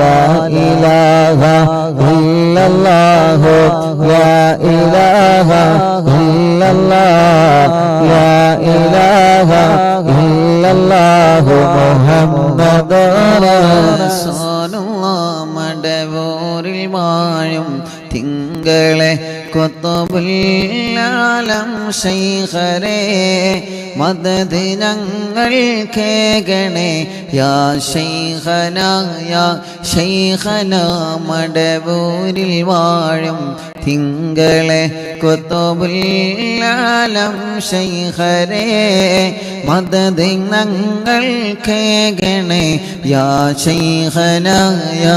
لا إله إلا الله لا إله إلا الله لا إله إلا الله محمد رسول الله മടവൂരിൽ വാഴും തിങ്കളെ കുത്തുബുൽ-ആലം ശൈഖരേ മദദ് ഞങ്ങൾ കേകണേ യാ ശൈഖനാ യാ ശൈഖനാ മടവൂരിൽ വാഴും തിങ്കളെ കുത്തുബുൽ-ആലം ശൈഖരേ മദദ് ഞങ്ങൾ കേകണേ യാ ശൈഖനാ യാ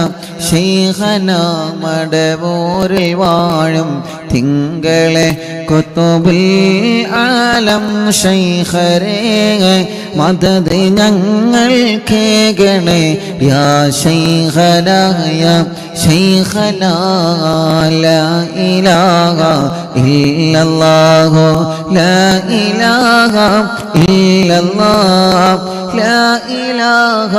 ശൈഖനാ മടവൂരിൽ വാഴും തിങ്കളെ കുത്തുബുൽ-ആലം ശൈഖരേ മദദ് ഞങ്ങൾ കേകണേ യാ ശൈഖനാ യാ ശൈഖനാ ലാ ഇലാഹ ഇല്ലല്ലാഹു ലാ ഇലാഹ ഇല്ലല്ലാഹ് ലാ ഇലാഹ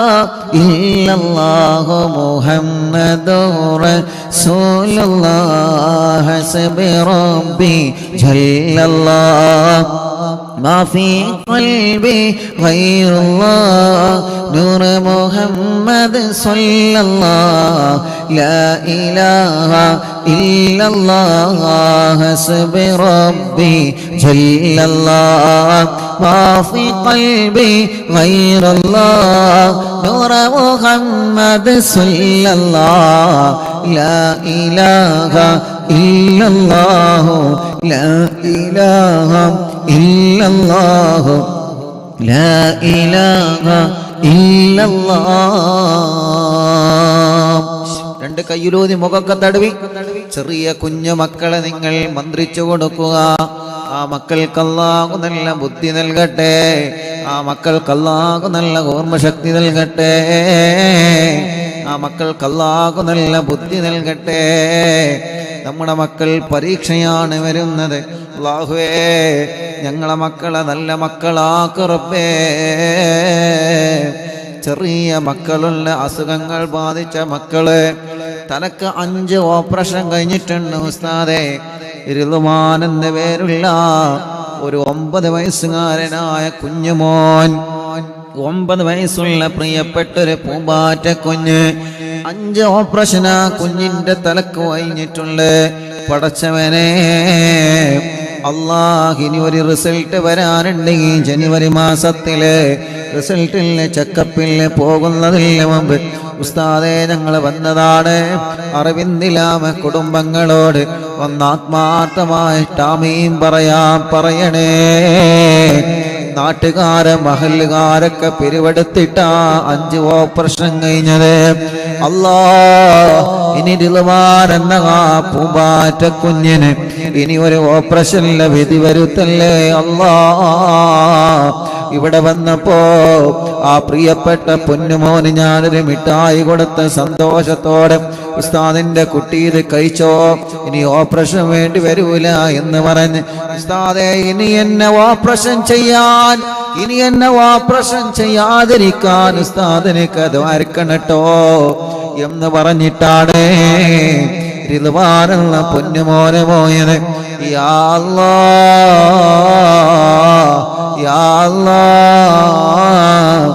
ഇല്ലല്ലാഹു മുഹമ്മദുർ റസൂലുള്ളാഹ് ഹസ്ബി റബ്ബി ജല്ലല്ലാഹ് ما في قلبي غير الله نور محمد صلى الله لا إله إلا الله حسبي ربي جل الله ما في قلبي غير الله نور محمد صلى الله لا إله إلا الله لا إله إلا الله لا إله إلا الله രണ്ട് കയ്യിലൂതി മുഖക്കെ തടവി ചെറിയ കുഞ്ഞു മക്കളെ നിങ്ങൾ മന്ത്രിച്ചു കൊടുക്കുക. ആ മക്കൾക്ക് അല്ലാഹു നല്ല ബുദ്ധി നൽകട്ടെ, ആ മക്കൾക്ക് അല്ലാഹു നല്ല ഓർമ്മശക്തി നൽകട്ടെ, ആ മക്കൾക്ക് അല്ലാഹു നല്ല ബുദ്ധി നൽകട്ടെ. നമ്മുടെ മക്കൾ പരീക്ഷയാണ് വരുന്നത്. അല്ലാഹുവേ ഞങ്ങളെ മക്കളെ നല്ല മക്കളാക്ക് റബ്ബേ. ചെറിയ മക്കളുള്ള അസുഖങ്ങൾ ബാധിച്ച മക്കള്, തലക്ക് 5 ഓപ്പറേഷൻ കഴിഞ്ഞിട്ടുണ്ട് ഉസ്താദേ. റിദ്വാൻ എന്ന പേരുള്ള ഒരു 9 വയസ്സുകാരനായ കുഞ്ഞുമോൻ, 9 വയസ്സുള്ള പ്രിയപ്പെട്ടൊരു പൂമ്പാറ്റ കുഞ്ഞ്. 5 ഓപ്പറേഷനാ കുഞ്ഞിന്റെ തലക്ക് കഴിഞ്ഞിട്ടുണ്ട്. പടച്ചവനെ അല്ലാഹ്, ഇനി ഒരു റിസൾട്ട് വരാനുണ്ട്. ഈ ജനുവരി മാസത്തില് റിസൾട്ടില് ചെക്കപ്പിൽ പോകുന്നതിന് മുമ്പ് ഉസ്താദേ ഞങ്ങൾ വന്നതാണ്. അറിവിന്ദിലാമ കുടുംബങ്ങളോട് ഒന്നാത്മാർത്ഥമായിട്ട് ആമീൻ പറയണേ. നാട്ടുകാരെ മഹല്ലുകാരൊക്കെ പിരിവെടുത്തിട്ടാ 5 ഓപ്പറേഷൻ കഴിഞ്ഞത്. അല്ലാഹ്, ഇനി റിദ്വാൻ എന്ന ആ പൂമ്പാറ്റ കുഞ്ഞിന് ഇനി ഒരു ഓപ്പറേഷനിലെ വിധി വരുത്തല്ലേ അല്ലാഹ്. ഇവിടെ വന്നപ്പോ ആ പ്രിയപ്പെട്ട പൊന്നുമോന് ഞാനൊരു മിഠായി കൊടുത്ത സന്തോഷത്തോടെ ഉസ്താദിന്റെ കുട്ടി ഇത് കഴിച്ചോ, ഇനി ഓപ്പറേഷൻ വേണ്ടി വരൂല എന്ന് പറഞ്ഞ് ഉസ്താദേ ഇനി എന്നെ ഓപ്പറേഷൻ ചെയ്യാതിരിക്കാൻ ഉസ്താദിന് ദ്വാരക്കണട്ടോ എന്ന് പറഞ്ഞിട്ടാണ് റിദ്വാനുള്ള പൊന്നുമോനെ പോയത്. യാ അല്ലാഹ്, യാ അല്ലാഹ്,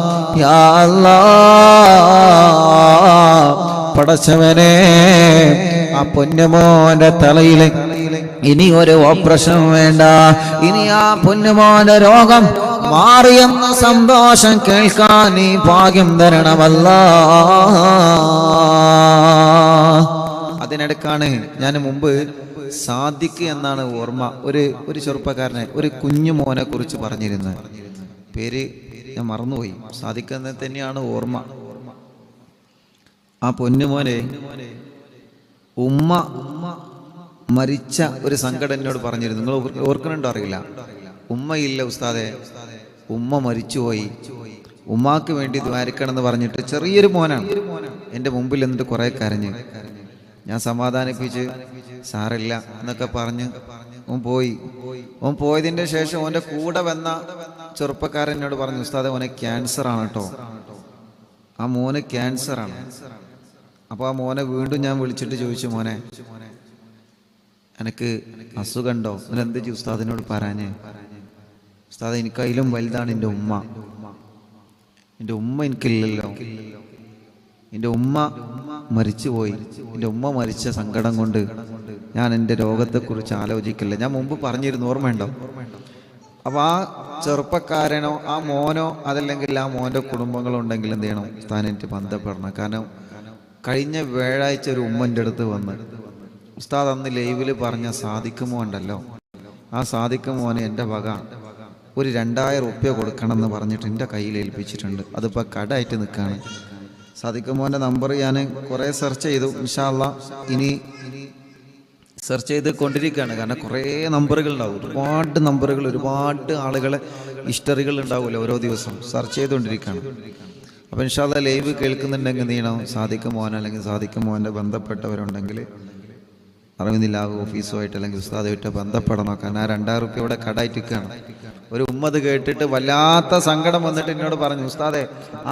യാ അല്ലാഹ്. പടച്ചവനെ ആ പൊന്നുമോന്റെ തലയില് ഇനി ഒരു ഓപ്പറേഷൻ വേണ്ട, ഇനി ആ പൊന്നുമോന്റെ രോഗം മാറിയെന്ന സന്തോഷം കേൾക്കാൻ നീ ഭാഗ്യം തരണമല്ലാ. അതിനിടക്കാണ് ഞാൻ മുമ്പ് സാദിഖ് എന്നാണ് ഓർമ്മ, ഒരു ചെറുപ്പക്കാരനെ, ഒരു കുഞ്ഞു മോനെ കുറിച്ച് പറഞ്ഞിരുന്നത്. പേര് ഞാൻ മറന്നുപോയി. സാദിഖ് എന്ന് തന്നെയാണ് ഓർമ്മ. ആ പൊന്നുമോനെ ഉമ്മ മരിച്ച ഒരു സങ്കടം എന്നോട് പറഞ്ഞിരുന്നു. നിങ്ങൾ ഓർക്കുന്നുണ്ടോ അറിയില്ല. ഉമ്മയില്ല ഉസ്താദെ, ഉമ്മ മരിച്ചുപോയി, ഉമ്മാക്ക് വേണ്ടി ദ്വാരിക്കണം എന്ന് പറഞ്ഞിട്ട് ചെറിയൊരു മോനാണ് എൻ്റെ മുമ്പിൽ എന്നിട്ട് കുറെ കരഞ്ഞ്. ഞാൻ സമാധാനിപ്പിച്ച് സാറില്ല എന്നൊക്കെ പറഞ്ഞ് ഓൻ പോയതിൻ്റെ ശേഷം ഓൻ്റെ കൂടെ വന്ന ചെറുപ്പക്കാരൻ എന്നോട് പറഞ്ഞു, ഉസ്താദെ ഓനെ ക്യാൻസർ ആണ് കേട്ടോ, ആ മോന് ക്യാൻസറാണ്. അപ്പോൾ ആ മോനെ വീണ്ടും ഞാൻ വിളിച്ചിട്ട് ചോദിച്ചു, മോനെ എനിക്ക് അസുഖമുണ്ടോ, എന്ത് ഉസ്താദിനോട് പറയാഞ്ഞേ? ഉസ്താദ് എനിക്കതിലും വലുതാണ് എൻ്റെ ഉമ്മ എനിക്കില്ലല്ലോ, എൻ്റെ ഉമ്മ മരിച്ചുപോയി, എൻ്റെ ഉമ്മ മരിച്ച സങ്കടം കൊണ്ട് ഞാൻ എൻ്റെ രോഗത്തെക്കുറിച്ച് ആലോചിക്കില്ല. ഞാൻ മുമ്പ് പറഞ്ഞിരുന്നു, ഓർമ്മയുണ്ടോ? അപ്പോൾ ആ ചെറുപ്പക്കാരനോ ആ മോനോ അതല്ലെങ്കിൽ ആ മോൻ്റെ കുടുംബങ്ങളോ ഉണ്ടെങ്കിൽ എന്ത് ചെയ്യണം, ഉസ്താദിനായിട്ട് ബന്ധപ്പെടണം. കാരണം കഴിഞ്ഞ വ്യാഴാഴ്ച ഒരു ഉമ്മൻ്റെ അടുത്ത് വന്ന് ഉസ്താദ് അന്ന് ലൈവിൽ പറഞ്ഞ സാദിഖ് മോൻ ഉണ്ടല്ലോ, ആ സാദിഖ് മോനെ എൻ്റെ വക ഒരു 2000 റുപ്യ കൊടുക്കണം എന്ന് പറഞ്ഞിട്ട് എൻ്റെ കയ്യിൽ ഏൽപ്പിച്ചിട്ടുണ്ട്. അതിപ്പോൾ കടായിട്ട് നിൽക്കുകയാണ്. സാദിഖ് മോൻ്റെ നമ്പർ ഞാൻ കുറേ സെർച്ച് ചെയ്തു. ഇൻഷാ അല്ലാഹ് ഇനി സെർച്ച് ചെയ്ത് കൊണ്ടിരിക്കുകയാണ്. കാരണം കുറേ നമ്പറുകൾ ഉണ്ടാവും, ഒരുപാട് നമ്പറുകൾ, ഒരുപാട് ആളുകളെ ഹിസ്റ്ററികൾ ഉണ്ടാവില്ല, ഓരോ ദിവസം സെർച്ച് ചെയ്തുകൊണ്ടിരിക്കുകയാണ്. അപ്പോൾ ഇൻഷാ അല്ലാഹ് ലൈവ് കേൾക്കുന്നുണ്ടെങ്കിൽ എന്ത് ചെയ്യണം, സാദിഖ് മോൻ അല്ലെങ്കിൽ സാദിഖ് മോൻ്റെ ബന്ധപ്പെട്ടവരുണ്ടെങ്കിൽ അറിവിന്ദില്ലാഹ് ഓഫീസുമായിട്ട് അല്ലെങ്കിൽ ഉസ്താദുമായിട്ട് ബന്ധപ്പെടണം. കാരണം ആ 2000 റുപ്യ ഇവിടെ കടായിട്ടിരിക്കുകയാണ്. ഒരു ഉമ്മത് കേട്ടിട്ട് വല്ലാത്ത സങ്കടം വന്നിട്ട് എന്നോട് പറഞ്ഞു, ഉസ്താദെ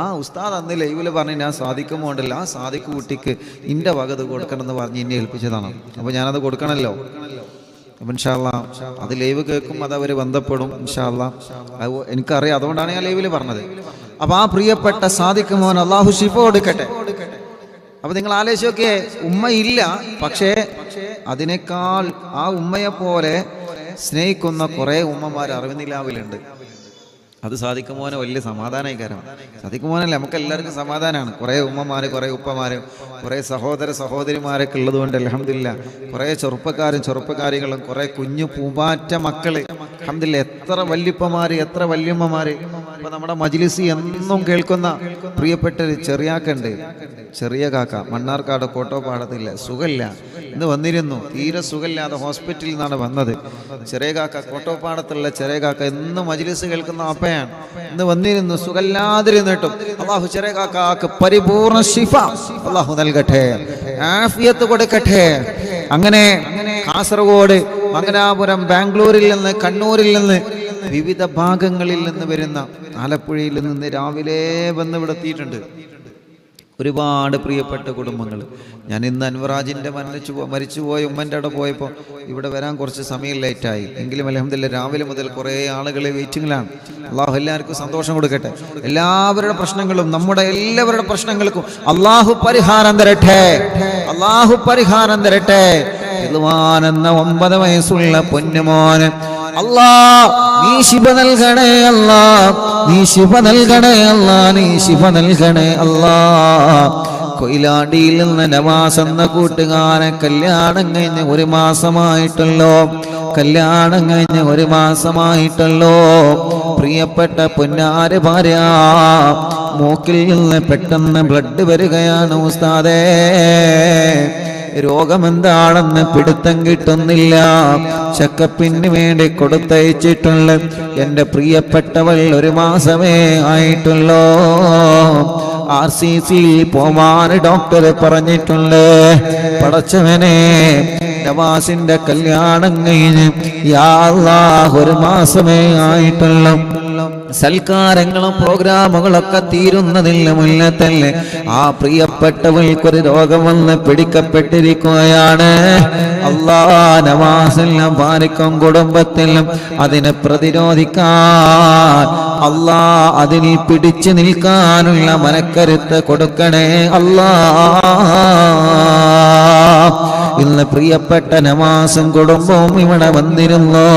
ആ ഉസ്താദ് അന്ന് ലൈവിൽ പറഞ്ഞ് ഞാൻ സാദിഖ് മോണ്ടല്ല, ആ സാദിഖ് കുട്ടിക്ക് ഇൻ്റെ വകത് കൊടുക്കണം എന്ന് പറഞ്ഞ് എന്നെ ഏൽപ്പിച്ചതാണ്. അപ്പോൾ ഞാനത് കൊടുക്കണമല്ലോ. അപ്പം ഇൻഷാ അല്ലാഹ് അത് ലൈവ് കേൾക്കും, അത് അവർ ബന്ധപ്പെടും ഇൻഷാ അല്ലാഹ്. അത് എനിക്കറിയാം, അതുകൊണ്ടാണ് ഞാൻ ലൈവിൽ പറഞ്ഞത്. അപ്പോൾ ആ പ്രിയപ്പെട്ട സാദിഖ് മോൻ അള്ളാഹു ശിഫ കൊടുക്കട്ടെ. അപ്പൊ നിങ്ങൾ ആലോചിച്ച് നോക്കിയേ, ഉമ്മയില്ല, പക്ഷേ അതിനേക്കാൾ ആ ഉമ്മയെ പോലെ സ്നേഹിക്കുന്ന കുറെ ഉമ്മമാർ അറിവിന്ദിലാവിലുണ്ട്. അത് സാദിഖ് മോനെ വലിയ സമാധാനമായി. കാരണം സാദിഖ് മോനല്ലേ നമുക്ക് എല്ലാവർക്കും സമാധാനമാണ്. കുറേ ഉമ്മമാര്, കുറേ ഉപ്പമാര്, കുറേ സഹോദരിമാരൊക്കെ ഉള്ളത് കൊണ്ട് അൽഹംദുലില്ലാ കുറേ ചെറുപ്പക്കാരികളും കുറേ കുഞ്ഞു പൂമ്പാറ്റ മക്കള് അൽഹംദുലില്ലാ. എത്ര വല്യപ്പമാര്, എത്ര വല്യമ്മമാര്. ഇപ്പൊ നമ്മുടെ മജ്ലിസ് എന്നും കേൾക്കുന്ന പ്രിയപ്പെട്ട ഒരു ചെറിയാക്കുണ്ട്, ചെറിയ കാക്ക, മണ്ണാർക്കാട് കോട്ടോപ്പാടത്തില്ല, സുഖമില്ല, ഇന്ന് വന്നിരുന്നു, തീരെ സുഖമില്ലാതെ ഹോസ്പിറ്റലിൽ നിന്നാണ് വന്നത്. ചെറിയ കാക്ക, കോട്ടോപ്പാടത്തുള്ള ചെറിയ കാക്ക എന്നും മജ്ലിസ് കേൾക്കുന്ന അപ്പയാണ്. ഇന്ന് വന്നിരുന്നു, സുഖമില്ലാതിരുന്നിട്ടും അള്ളാഹു ചെറിയ കാക്കാക്ക് പരിപൂർണ ശിഫ അള്ളാഹു നൽകട്ടെ, ആഫിയത്ത് കൊടുക്കട്ടെ. അങ്ങനെ കാസർഗോഡ്, മംഗലാപുരം, ബാംഗ്ലൂരിൽ നിന്ന്, കണ്ണൂരിൽ നിന്ന്, വിവിധ ഭാഗങ്ങളിൽ നിന്ന് വരുന്ന, ആലപ്പുഴയിൽ നിന്ന് രാവിലെ വന്ന് ഇവിടെ എത്തിയിട്ടുണ്ട്. ഒരുപാട് പ്രിയപ്പെട്ട കുടുംബങ്ങൾ. ഞാൻ ഇന്ന് അൻവറാജിൻ്റെ മരിച്ചുപോയ ഉമ്മൻ്റെ അവിടെ പോയപ്പോൾ ഇവിടെ വരാൻ കുറച്ച് സമയം ലേറ്റായി. എങ്കിലും അൽഹംദുലില്ലാഹ് രാവിലെ മുതൽ കുറേ ആളുകൾ വെയിറ്റിങ്ങിലാണ്. അള്ളാഹു എല്ലാവർക്കും സന്തോഷം കൊടുക്കട്ടെ. എല്ലാവരുടെ പ്രശ്നങ്ങളും, നമ്മുടെ എല്ലാവരുടെ പ്രശ്നങ്ങൾക്കും അള്ളാഹു പരിഹാരം തരട്ടെ. അള്ളാഹു പരിഹാരം തരട്ടെ. റിദ്വാൻ എന്ന 9 വയസ്സുള്ള പൊന്നുമോന് അല്ലാ നീ ശിഫ നൽകണേ അല്ലാ, നീ ശിഫ നൽകണേ അല്ലാ, നീ ശിഫ നൽകണേ അല്ലാ. കൊയിലാണ്ടിയിൽ നിന്ന് നവാസ് എന്ന കൂട്ടുകാരൻ കല്യാണം കഴിഞ്ഞ് 1 മാസമായിട്ടുള്ളോ, കല്യാണം കഴിഞ്ഞ് 1 മാസമായിട്ടുള്ളോ. പ്രിയപ്പെട്ട പൊന്നാര ഭാര്യ മൂക്കിൽ നിന്ന് പെട്ടെന്ന് ബ്ലഡ് വരികയാണ് ഉസ്താദേ. രോഗമെന്താണെന്ന് പിടുത്തം കിട്ടുന്നില്ല. ചെക്കപ്പിന് വേണ്ടി കൊടുത്തയച്ചിട്ടുള്ള എൻ്റെ പ്രിയപ്പെട്ടവൾ 1 മാസമേ ആയിട്ടുള്ളൂ. RCC പോവാൻ ഡോക്ടർ പറഞ്ഞിട്ടുണ്ട്. പടച്ചവനെ നവാസിന്റെ കല്യാണം കഴിഞ്ഞ് യാ അല്ലാഹ് 1 മാസമേ ആയിട്ടുള്ളൂ. സൽക്കാരങ്ങളും പ്രോഗ്രാമുകളൊക്കെ തീരുന്നതില്ല മുന്നേ തന്നെ ആ പ്രിയപ്പെട്ടവൾക്കൊരു രോഗം വന്ന് പിടിക്കപ്പെട്ടിരിക്കുകയാണ്. അല്ലാഹ് നവാസിലും ഭാര്യക്കും കുടുംബത്തിലും അതിനെ പ്രതിരോധിക്കാൻ അല്ലാഹ് അതിൽ പിടിച്ചു നിൽക്കാനുള്ള മനക്കരുത്ത് കൊടുക്കണേ അല്ലാഹ്. ഇന്ന് പ്രിയപ്പെട്ട നവാസും കുടുംബവും ഇവിടെ വന്നിരുന്നു.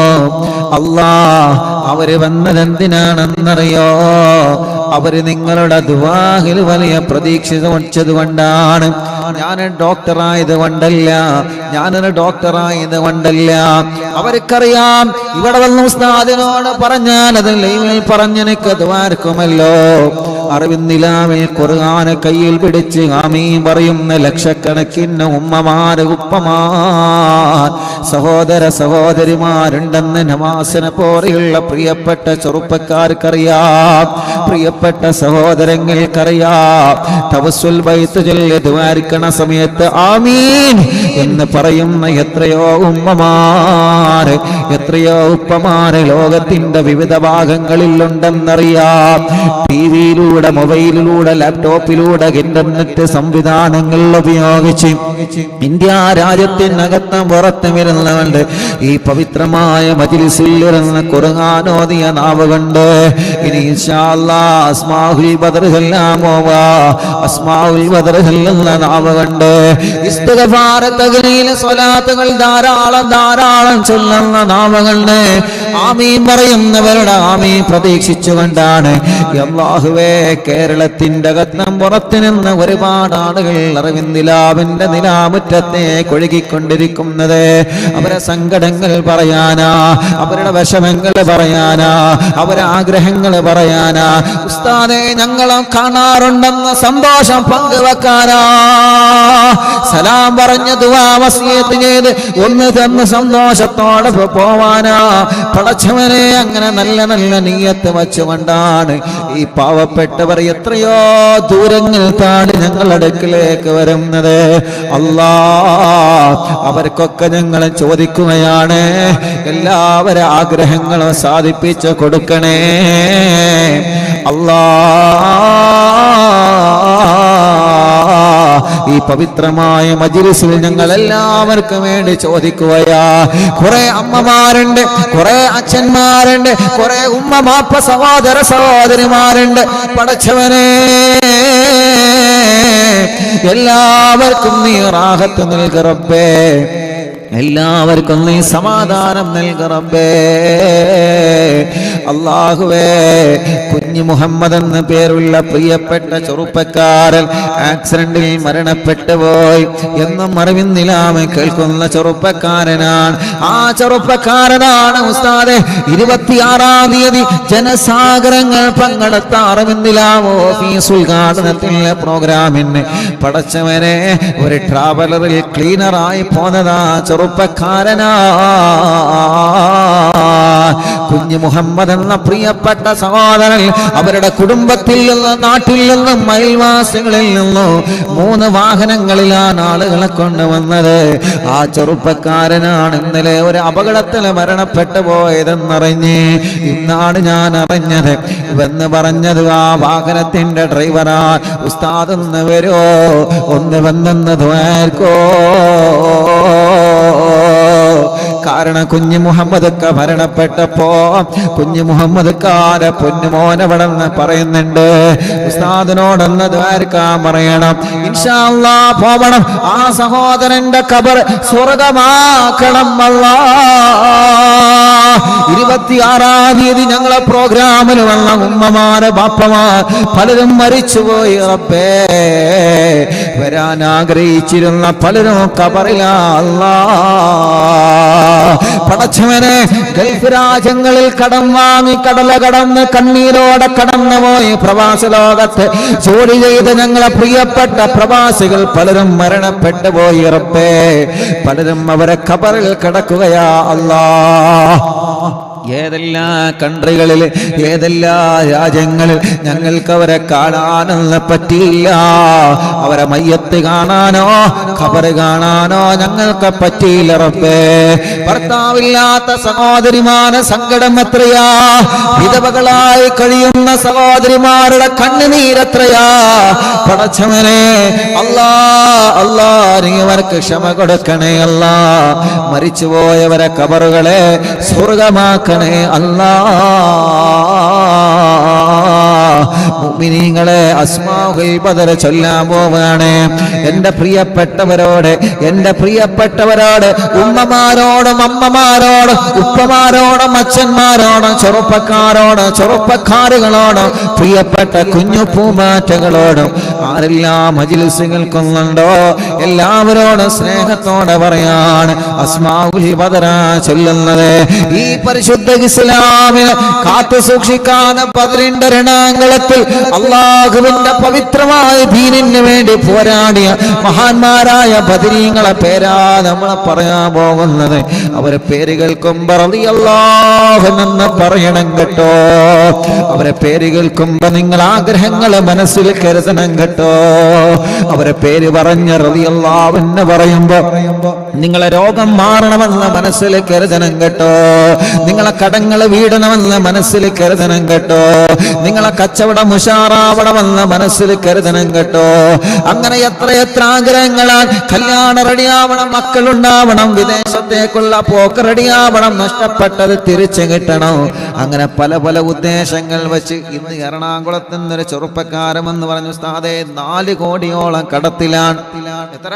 അല്ലാഹ് അവര് വന്നതെന്തിനാണെന്നറിയോ? അവര് നിങ്ങളുടെ ദുആയിൽ വലിയ പ്രതീക്ഷ വച്ചത് കൊണ്ടാണ്. ഞാനൊരു ഡോക്ടറായത് കൊണ്ടല്ല, ഞാനൊരു ഡോക്ടറായത് കൊണ്ടല്ല. അവർക്കറിയാം ഇവിടെ വന്ന ഉസ്താദിനോട് പറഞ്ഞാൽ അത് ലൈവിൽ പറഞ്ഞെനിക്ക് ദ്വാരക്കുമല്ലോ. അറിവിന്നിലാവിൽ ഖുർആൻ കയ്യിൽ പിടിച്ച് ആമീൻ പറയുന്ന ലക്ഷക്കണക്കിന് ഉമ്മമാര്, ഉപ്പമാർ, സഹോദര സഹോദരിമാരുണ്ടെന്ന് നവാസിനെ പോലെയുള്ള പ്രിയപ്പെട്ട ചെറുപ്പക്കാർക്കറിയാം, പ്രിയപ്പെട്ട സഹോദരങ്ങൾക്കറിയാം. തവസ്സുൽ ബൈത്ത് ചൊല്ലി ദ്വാരിക്കണ സമയത്ത് ആമീൻ എന്ന് പറയുന്ന എത്രയോ ഉമ്മമാര്, എത്രയോ ഉപ്പമാര് ലോകത്തിന്റെ വിവിധ ഭാഗങ്ങളിലുണ്ടെന്നറിയാം. ടിവിയിലൂടെ, മൊബൈലിലൂടെ, ലാപ്ടോപ്പിലൂടെ, ഇന്റർനെറ്റ് സംവിധാനങ്ങൾ ഉപയോഗിച്ച് ഇന്ത്യ രാജ്യത്തിനകത്തും പുറത്തും വരുന്നവണ്ട് ഈ പവിത്രമായ മജ്ലിസിൽ ഇരുന്ന് ഖുർആൻ ഓതിയ നാവുകൊണ്ട് ഇനി ഇൻഷാ അല്ലാഹ് അസ്മാഉൽ ബദർ ചൊല്ലാമോവാ. അസ്മാഉൽ ബദർ ചൊല്ലുന്ന നാവുകൊണ്ട് ഇസ്തിഗ്ഫാർ, തഗ്ലീൽ, സ്വലാത്തുകൾ ധാരാളം ധാരാളം ചൊല്ലുന്ന നാവുകൊണ്ട് ആമീൻ പറയുന്നവരുടെ ആമീൻ പ്രതീക്ഷിച്ചുകൊണ്ടാണ് അല്ലാഹുവേ കേരളത്തിന്റെ അകത്തും പുറത്തു നിന്ന് ഒരുപാട് ആളുകൾ അറിവിന്ദിലാവിന്റെ നിലാമുറ്റത്തെ കൊഴുകിക്കൊണ്ടിരിക്കുന്നത്. അവരെ സങ്കടങ്ങൾ പറയാനാ, അവരുടെ വിഷമങ്ങൾ പറയാനാ, അവരെ ആഗ്രഹങ്ങൾ പറയാനാ. ഉസ്താദേ ഞങ്ങളും കാണാറുണ്ടെന്ന സന്തോഷം പങ്കുവെക്കാനാ, സലാം പറഞ്ഞ ദുആ വസിയത്ത് ചെയ്ത് ഒന്ന് തന്ന് സന്തോഷത്തോടെ പോവാനാ. പടച്ചവനെ അങ്ങനെ നല്ല നല്ല നിയ്യത്ത് വച്ചുകൊണ്ടാണ് ഈ പാവപ്പെട്ടവർ എത്രയോ ദൂരങ്ങൾ താണ്ടി ഞങ്ങളുടെ അടുക്കിലേക്ക് വരുന്നത്. അല്ലാഹ് അവർക്കൊക്കെ ഞങ്ങൾ ചോദിക്കുകയാണ്, എല്ലാവരും ആഗ്രഹങ്ങളും സാധിപ്പിച്ചു കൊടുക്കണേ അല്ലാഹ്. ഈ പവിത്രമായ മജ്ലിസിൽ ഞങ്ങൾ എല്ലാവർക്കും വേണ്ടി ചോദിക്കുകയാ. കുറെ അമ്മമാരുണ്ട്, കുറെ അച്ഛന്മാരുണ്ട്, കുറെ ഉമ്മ മാപ്പ സഹോദര സഹോദരിമാരുണ്ട്. പടച്ചവനെ എല്ലാവർക്കും നീ റാഹത്ത് നൽക റബ്ബേ, എല്ലാവർക്കും നീ സമാധാനം നൽക റബ്ബേ. അല്ലാഹുവേ കുഞ്ഞു മുഹമ്മദ് എന്ന പേരുള്ള പ്രിയപ്പെട്ട ചെറുപ്പക്കാരൻ ആക്സിഡന്റിൽ മരണപ്പെട്ടു പോയി. എന്നും അറിവിന്നിലാമ കേൾക്കുന്ന ചെറുപ്പക്കാരനാണ്. ആ ചെറുപ്പക്കാരനാണ് ഉസ്താദെ 26-ാം തീയതി ജനസാഗരങ്ങൾ പങ്കെടുത്ത അറിവിന്നിലാമ ഓഫീസ് ഉദ്ഘാടനത്തിലെ പ്രോഗ്രാമിന് പടച്ചവനെ ഒരു ട്രാവലറിൽ ക്ലീനറായി പോന്നതാ ചെറുപ്പക്കാരനാ. കുഞ്ഞു മുഹമ്മദ് മുഹമ്മദ് എന്ന പ്രിയപ്പെട്ട സഹോദരൻ അവരുടെ കുടുംബത്തിൽ നിന്നും നാട്ടിൽ നിന്നും അയൽവാസികളിൽ നിന്നും 3 വാഹനങ്ങളിലാണ് ആളുകളെ കൊണ്ടുവന്നത്. ആ ചെറുപ്പക്കാരനാണ് ഇന്നലെ ഒരു അപകടത്തിൽ മരണപ്പെട്ടു പോയതെന്നറിഞ്ഞ് ഇന്നാണ് ഞാൻ അറിഞ്ഞത് എന്ന് പറഞ്ഞത്. ആ വാഹനത്തിന്റെ ഡ്രൈവറാ. ഉസ്താദ് ഒന്ന് വരോ, ഒന്ന് വന്നെന്ന് ദ്വാർക്കോ. കാരണം കുഞ്ഞു മുഹമ്മദ് മരണപ്പെട്ടപ്പോ കുഞ്ഞു മുഹമ്മദ് കാരെ പൊന്നുമോനവിടെന്ന് പറയുന്നുണ്ട്. ഉസ്താദിനോടൊന്ന് ദ്വാരക്കാൻ പറയണം. ഇൻഷാ അല്ലാഹ് പോവണം. ആ സഹോദരന്റെ ഖബർ സ്വർഗമാക്കണം അല്ലാഹ്. 26-ാം തീയതി ഞങ്ങളെ പ്രോഗ്രാമിൽ വന്ന ഉമ്മമാര് ബാപ്പമാർ പലരും മരിച്ചുപോയി. റബ്ബേ, വരാൻ ആഗ്രഹിച്ചിരുന്ന പലരും ഖബറിലാ അല്ലാഹ്. പടച്ചവനെ, ഗൾഫ് രാജ്യങ്ങളിൽ കടം വാങ്ങി കടല കടന്ന് കണ്ണീരോടെ കടന്നുപോയി പ്രവാസ ലോകത്ത് ജോലി ചെയ്ത് ഞങ്ങളെ പ്രിയപ്പെട്ട പ്രവാസികൾ പലരും മരണപ്പെട്ടു പോയി. റബ്ബേ, പലരും അവരെ ഖബറിൽ കിടക്കുകയാ അല്ലാഹ്. ഏതെല്ലാം കൺട്രികളിൽ ഏതെല്ലാം രാജ്യങ്ങളിൽ ഞങ്ങൾക്ക് അവരെ കാണാനൊന്നും പറ്റിയില്ല. അവരെ മയ്യത്ത് കാണാനോ ഖബർ കാണാനോ ഞങ്ങൾക്ക് പറ്റിയില്ല. റബ്ബേ, ഭർത്താവില്ലാത്ത സഹോദരിമാരുടെ സങ്കടം എത്രയാ, വിധവകളായി കഴിയുന്ന സഹോദരിമാരുടെ കണ്ണുനീരെത്രയാ. പടച്ചവനെ, അല്ലാ അല്ലാ, നീ അവർക്ക് ക്ഷമ കൊടുക്കണേ അല്ലാ. മരിച്ചുപോയവരെ ഖബറുകളെ സ്വർഗമാക്ക അല്ലാഹ്. മുഅ്മിനീങ്ങളെ, അസ്മാഉൽ ബദർ ചൊല്ലാൻ പോവാണ്. എൻ്റെ പ്രിയപ്പെട്ടവരോട് ഉമ്മമാരോടും അമ്മമാരോടും ഉപ്പമാരോടും അച്ഛന്മാരോടും ചെറുപ്പക്കാരുകളോടും പ്രിയപ്പെട്ട കുഞ്ഞു പൂമാറ്റകളോടും ആരെല്ലാം മജ്‌ലിസുകൾക്കൊന്നുണ്ടോ എല്ലാവരോടും സ്നേഹത്തോടെ പറയാണ് അസ്മാഉൽ ബദർ ചൊല്ലുന്നത്. ഈ പരിശുദ്ധ ഇസ്ലാമിനെ കാത്തു സൂക്ഷിക്കാൻ ബദറിന്റെ രണാങ്കളത്തിൽ അല്ലാഹുവിന്റെ പവിത്രമായ ദീനിന് വേണ്ടി പോരാടിയ മഹാന്മാരായ ബദരീങ്ങളെ പേരാ നമ്മൾ പറയാൻ പോകുന്നത്. അവരെ പേര് കേൾക്കുമ്പോൾ റളിയല്ലാഹു എന്ന് പറയണം കേട്ടോ. അവരെ പേര് കേൾക്കുമ്പോൾ നിങ്ങൾ ആഗ്രഹങ്ങൾ മനസ്സിൽ കരുതണം കേട്ടോ. അവരെ പേര് പറഞ്ഞ് റളിയല്ലാഹു എന്ന് പറയുമ്പോ നിങ്ങളെ രോഗം മാറണമെന്ന് മനസ്സിൽ കരുതണം കേട്ടോ. നിങ്ങളെ കടങ്ങൾ വീടണമെന്ന് മനസ്സിൽ കരുതണം കേട്ടോ. നിങ്ങളെ കച്ചവടം ഉഷാറാവണമെന്ന് മനസ്സിൽ കരുതണം കേട്ടോ. അങ്ങനെ എത്ര ആഗ്രഹങ്ങളാൽ കല്യാണം റെഡിയാവണം, മക്കളുണ്ടാവണം, വിദേശത്തേക്കുള്ള പോക്ക് റെഡിയാവണം, നഷ്ടപ്പെട്ടത് തിരിച്ചു കിട്ടണം. അങ്ങനെ പല ഉദ്ദേശങ്ങൾ വെച്ച് ഇന്ന് എറണാകുളത്ത് നിന്നൊരു ചെറുപ്പക്കാരമെന്ന് പറഞ്ഞു ഉസ്താദേ 4 കോടിയോളം കടത്തിലാണ്. എത്ര?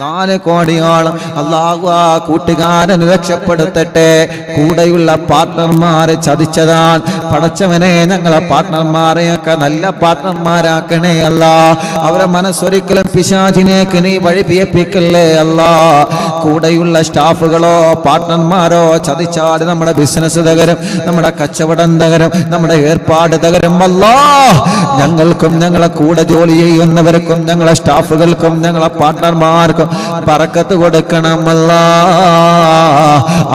4 കോടിയോളം. അല്ലാഹു ആ കൂട്ടുകാരൻ രക്ഷപ്പെടുത്തട്ടെ. കൂടെയുള്ള പാർട്ട്ണർമാരെ ചതിച്ചതാണ്. പടച്ചവനെ, ഞങ്ങളെ പാർട്ട്ണർമാരെയൊക്കെ നല്ല പാർട്ട്ണർമാരാക്കണേ അല്ലാ. അവരെ മനസ്സൊരിക്കലും പിശാചിനേക്ക് നീ വഴിപിയപ്പിക്കല്ലേ അല്ലാ. കൂടെയുള്ള സ്റ്റാഫുകളോ പാർട്ട്ണർമാരോ ചതിച്ചാൽ നമ്മുടെ ബിസിനസ് തകരും, നമ്മുടെ കച്ചവടം തകരും, നമ്മുടെ ഏർപ്പാട് തകരും അല്ലാ. ഞങ്ങൾക്കും ഞങ്ങളെ കൂടെ ജോലി ചെയ്യുന്നവർക്കും ഞങ്ങളെ സ്റ്റാഫുകൾക്കും ഞങ്ങളെ പാർട്ട്ണർമാർക്കും ബറക്കത്ത് കൊടുക്കണമല്ലാ.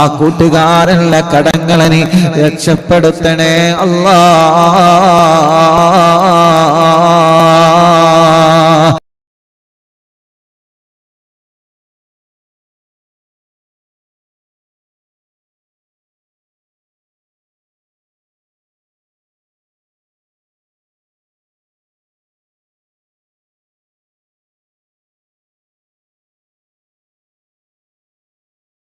ആ കൂട്ടുകാരനുള്ള കടങ്ങളെ നീ രക്ഷപ്പെടുത്തണേ അല്ലാ.